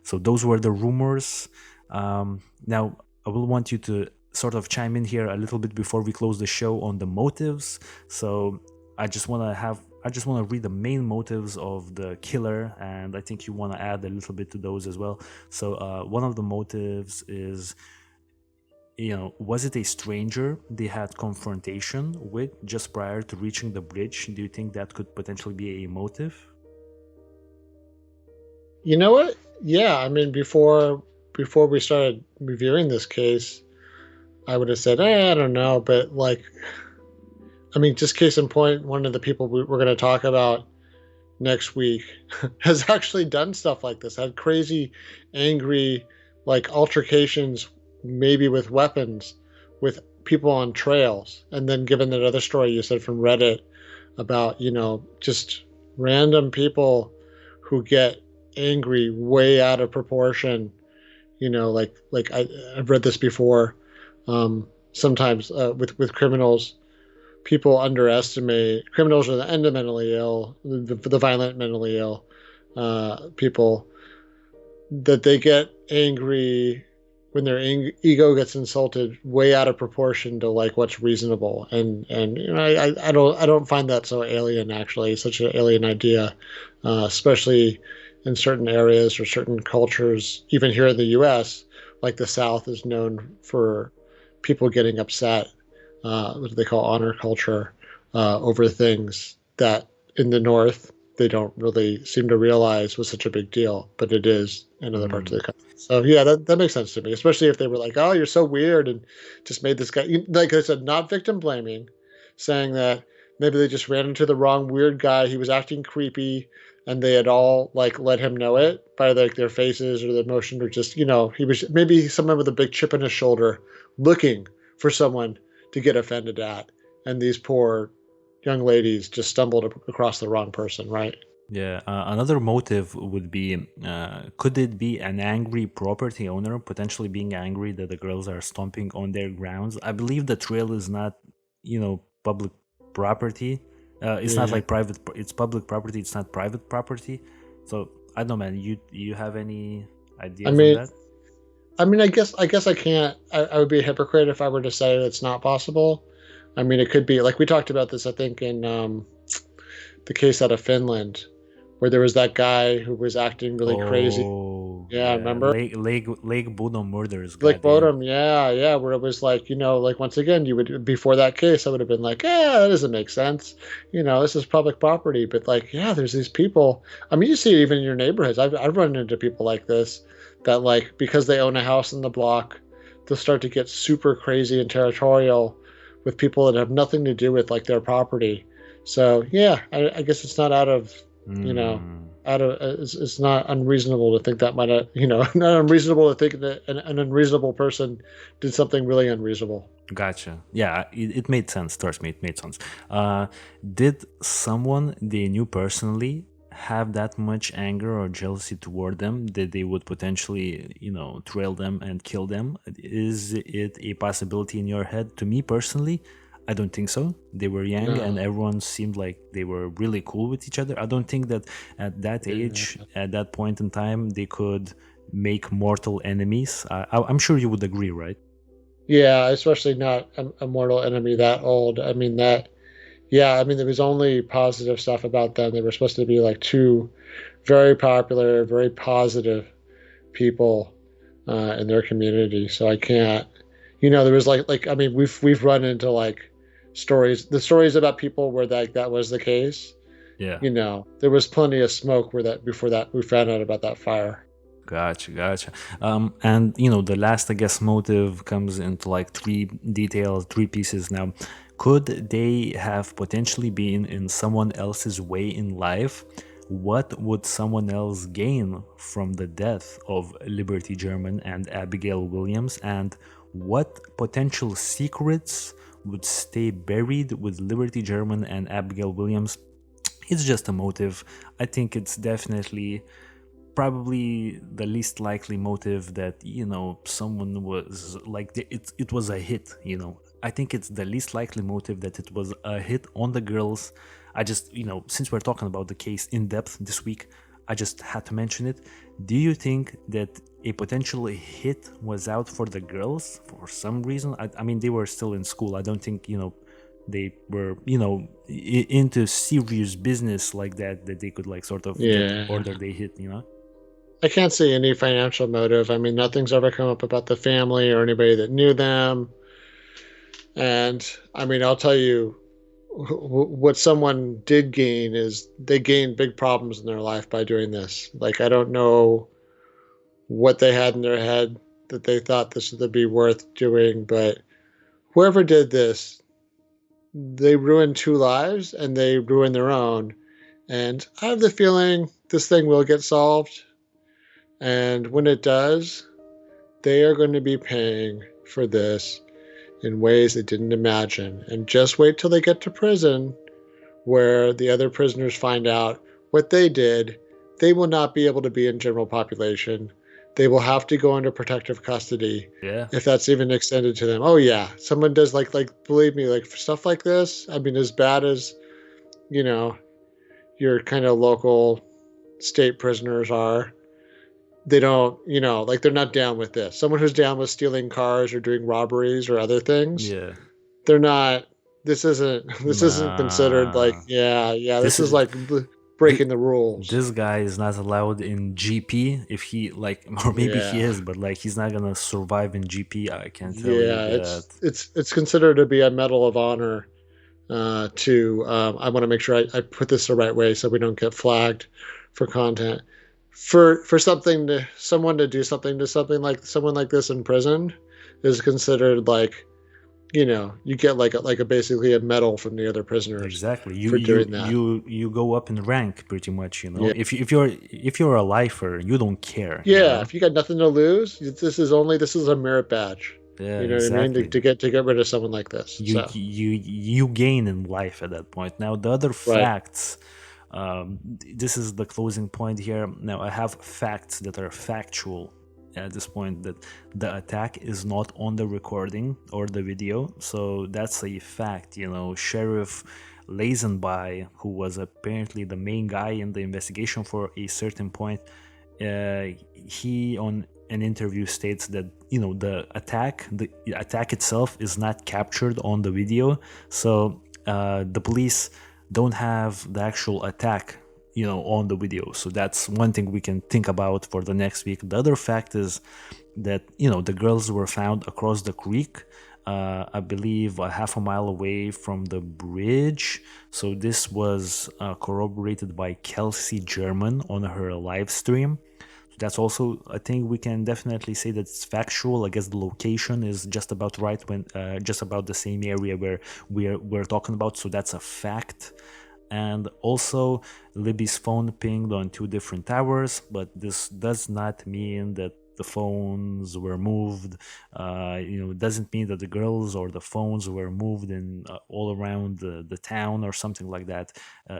So those were the rumors. Now I will want you to sort of chime in here a little bit before we close the show on the motives. So I just want to read the main motives of the killer, and I think you want to add a little bit to those as well. So one of the motives is, was it a stranger they had confrontation with just prior to reaching the bridge? Do you think that could potentially be a motive? You know what? Yeah, I mean, before we started reviewing this case, I would have said, I don't know, but like, I mean, just case in point, one of the people we're going to talk about next week has actually done stuff like this, had crazy, angry, like altercations, maybe with weapons, with people on trails. And then given that other story you said from Reddit about, just random people who get angry way out of proportion, I've read this before. Sometimes with criminals, people underestimate criminals are the mentally ill, the violent mentally ill people, that they get angry when their ego gets insulted way out of proportion to like what's reasonable. And I don't find that so alien, actually, such an alien idea, especially in certain areas or certain cultures. Even here in the U.S., like the South is known for people getting upset, what they call honor culture, over things that in the North they don't really seem to realize was such a big deal, but it is in other parts of the country. So yeah, that makes sense to me, especially if they were like, "Oh, you're so weird," and just made this guy, like I said, not victim blaming, saying that maybe they just ran into the wrong weird guy. He was acting creepy, and they had all like let him know it by like their faces or their emotion, or just he was maybe someone with a big chip on his shoulder, looking for someone to get offended at, and these poor young ladies just stumbled across the wrong person, right? Yeah, another motive would be, could it be an angry property owner potentially being angry that the girls are stomping on their grounds? I believe the trail is not, public property. It's not Yeah. like private. It's public property. It's not private property. So I don't know, man. You have any I ideas on mean, that? I guess I can't. I would be a hypocrite if I were to say it's not possible. I mean, it could be like we talked about this, I think, in the case out of Finland, where there was that guy who was acting really crazy. Oh Yeah, yeah, remember? Lake Bodom murders. Like Goddamn. Bodum, yeah, yeah, where it was like, like once again, you would before that case, I would have been like, yeah, that doesn't make sense. This is public property, but like, yeah, there's these people. I mean, you see it even in your neighborhoods. I've run into people like this that like because they own a house in the block, they'll start to get super crazy and territorial with people that have nothing to do with like their property. So yeah, I guess it's not out of you know Hmm. it's not unreasonable to think that might have, not unreasonable to think that an unreasonable person did something really unreasonable. Gotcha. Yeah, it made sense. Trust me, it made sense. Did someone they knew personally have that much anger or jealousy toward them that they would potentially, trail them and kill them? Is it a possibility in your head? To me personally, I don't think so. They were young and No. everyone seemed like they were really cool with each other. I don't think that at that age, Yeah. at that point in time, they could make mortal enemies. I'm sure you would agree, right? Yeah, especially not a mortal enemy that old. I mean that. Yeah, I mean there was only positive stuff about them. They were supposed to be like two very popular, very positive people in their community. So I can't. There was like I mean we've run into like the stories about people where that was the case. Yeah. There was plenty of smoke where that before that we found out about that fire. Gotcha, gotcha. And the last, I guess, motive comes into like three details, three pieces now. Could they have potentially been in someone else's way in life? What would someone else gain from the death of Liberty German and Abigail Williams? And what potential secrets would stay buried with Liberty German and Abigail Williams. It's just a motive. I think it's definitely probably the least likely motive that someone was like it was a hit. I think it's the least likely motive that it was a hit on the girls. I just, since we're talking about the case in depth this week, I just had to mention it. Do you think that a potential hit was out for the girls for some reason? I mean, they were still in school. I don't think they were into serious business like that they could like sort of get Yeah. order they hit. I can't see any financial motive. I mean, nothing's ever come up about the family or anybody that knew them. And I mean, I'll tell you what someone did gain is they gained big problems in their life by doing this. Like, I don't know what they had in their head that they thought this would be worth doing, but whoever did this, they ruined two lives and they ruined their own. And I have the feeling this thing will get solved. And when it does, they are going to be paying for this in ways they didn't imagine. And just wait till they get to prison where the other prisoners find out what they did. They will not be able to be in general population. They will have to go under protective custody Yeah. if that's even extended to them. Oh yeah, someone does like believe me, like stuff like this. I mean, as bad as you know your kind of local state prisoners are, they don't, like they're not down with this. Someone who's down with stealing cars or doing robberies or other things, Yeah. they're not. This isn't considered like Nah. yeah. This This is is like th- breaking the rules. this guy is not allowed in GP if he like, or maybe he Yeah, is, but like he's not gonna survive in GP. I can tell you yeah. that. It's considered to be a medal of honor. To I want to make sure I put this the right way so we don't get flagged for content. For something to someone to do something to something like someone like this in prison is considered like you get like a basically a medal from the other prisoners Exactly. You for you doing that. you you go up in rank pretty much. Yeah, If you're a lifer, you don't care. yeah. If you got nothing to lose, this is a merit badge. Yeah, You know what I mean? exactly. To get rid of someone like this. you So you gain in life at that point. Now the other right. facts, this is the closing point here. Now I have facts that are factual at this point, that the attack is not on the recording or the video, so that's a fact. Sheriff Lazenby, who was apparently the main guy in the investigation for a certain point, he on an interview states that the attack itself is not captured on the video, so the police don't have the actual attack on the video. So that's one thing we can think about for the next week. The other fact is that the girls were found across the creek, I believe a half a mile away from the bridge. So this was corroborated by Kelsey German on her live stream. That's also a thing we can definitely say that it's factual. I guess the location is just about right, when just about the same area where we're talking about. So that's a fact. And also, Libby's phone pinged on two different towers, but this does not mean that the phones were moved. It doesn't mean that the girls or the phones were moved in all around the town or something like that.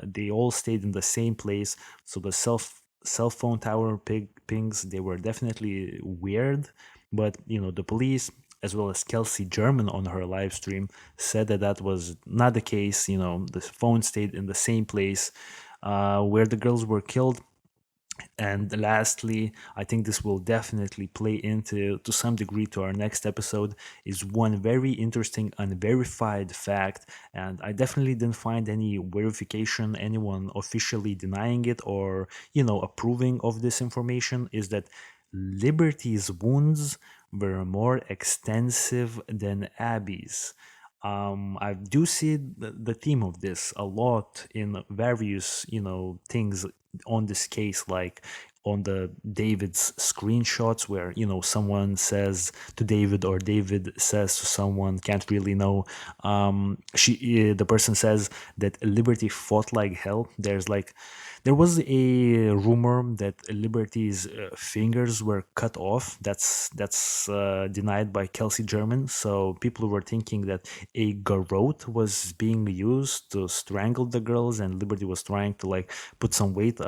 They all stayed in the same place. So the cell phone tower pings, they were definitely weird, but the police, as well as Kelsey German on her live stream, said that was not the case. The phone stayed in the same place where the girls were killed. And lastly, I think this will definitely play into to some degree to our next episode, is one very interesting unverified fact, and I definitely didn't find any verification, anyone officially denying it or approving of this information, is that Liberty's wounds were more extensive than Abby's. I do see the theme of this a lot in various, things on this case, like on the David's screenshots, where someone says to David, or David says to someone, can't really know. The person says that Liberty fought like hell. There's like There was a rumor that Liberty's fingers were cut off. That's denied by Kelsey German. So people were thinking that a garrote was being used to strangle the girls, and Liberty was trying to like put some weight,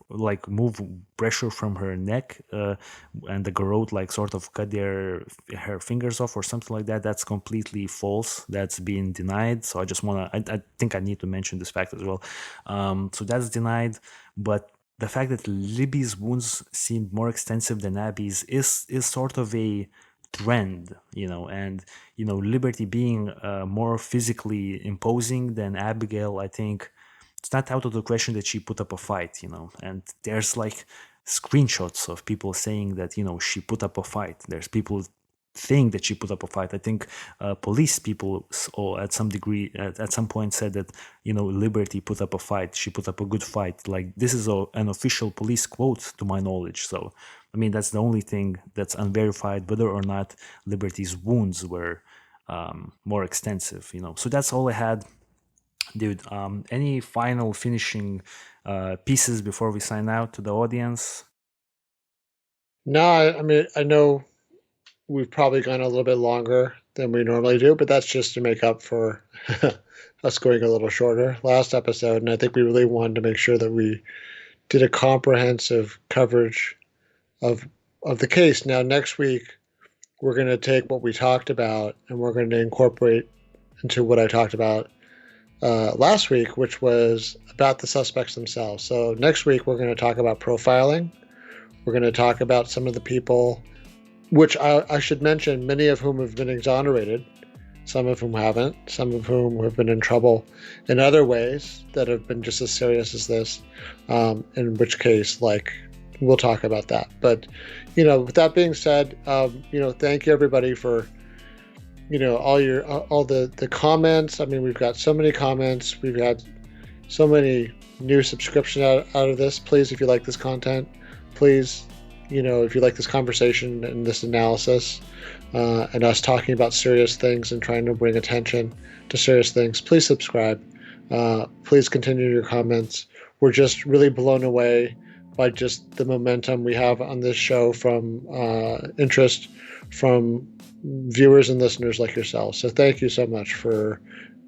like move pressure from her neck, and the garrote like sort of cut her fingers off or something like that. That's completely false. That's being denied. So I just wanna. I think I need to mention this fact as well. So that's denied, but the fact that Libby's wounds seemed more extensive than Abby's is sort of a trend, and Liberty being more physically imposing than Abigail, I think it's not out of the question that she put up a fight, and there's like screenshots of people saying that she put up a fight. There's people think that she put up a fight. I think police people, or at some degree, at some point, said that Liberty put up a fight. She put up a good fight. Like this is an official police quote, to my knowledge. So, I mean, that's the only thing that's unverified, whether or not Liberty's wounds were more extensive. So that's all I had, dude. Any final finishing pieces before we sign out to the audience? No, I mean, I know we've probably gone a little bit longer than we normally do, but that's just to make up for us going a little shorter last episode. And I think we really wanted to make sure that we did a comprehensive coverage of the case. Now, next week, we're going to take what we talked about and we're going to incorporate into what I talked about last week, which was about the suspects themselves. So next week, we're going to talk about profiling. We're going to talk about some of the people, which I should mention, many of whom have been exonerated, some of whom haven't, some of whom have been in trouble in other ways that have been just as serious as this, in which case, like, we'll talk about that. But, with that being said, thank you everybody for, all the comments. I mean, we've got so many comments. We've had so many new subscriptions out of this. Please, if you like this content, please, if you like this conversation and this analysis, and us talking about serious things and trying to bring attention to serious things, please subscribe. Please continue your comments. We're just really blown away by just the momentum we have on this show from interest from viewers and listeners like yourselves. So thank you so much for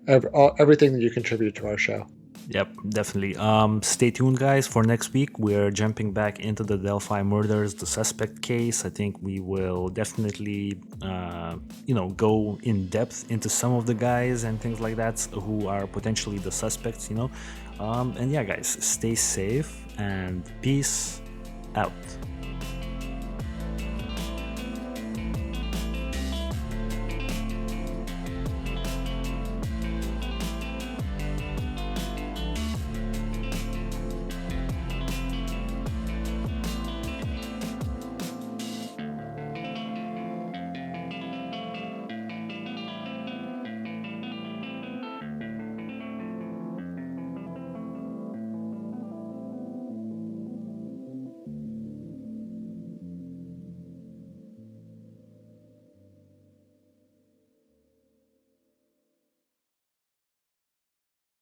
everything that you contribute to our show. Yep, definitely. Stay tuned, guys, for next week. We're jumping back into the Delphi murders, the suspect case. I think we will definitely, go in depth into some of the guys and things like that who are potentially the suspects, And yeah, guys, stay safe and peace out.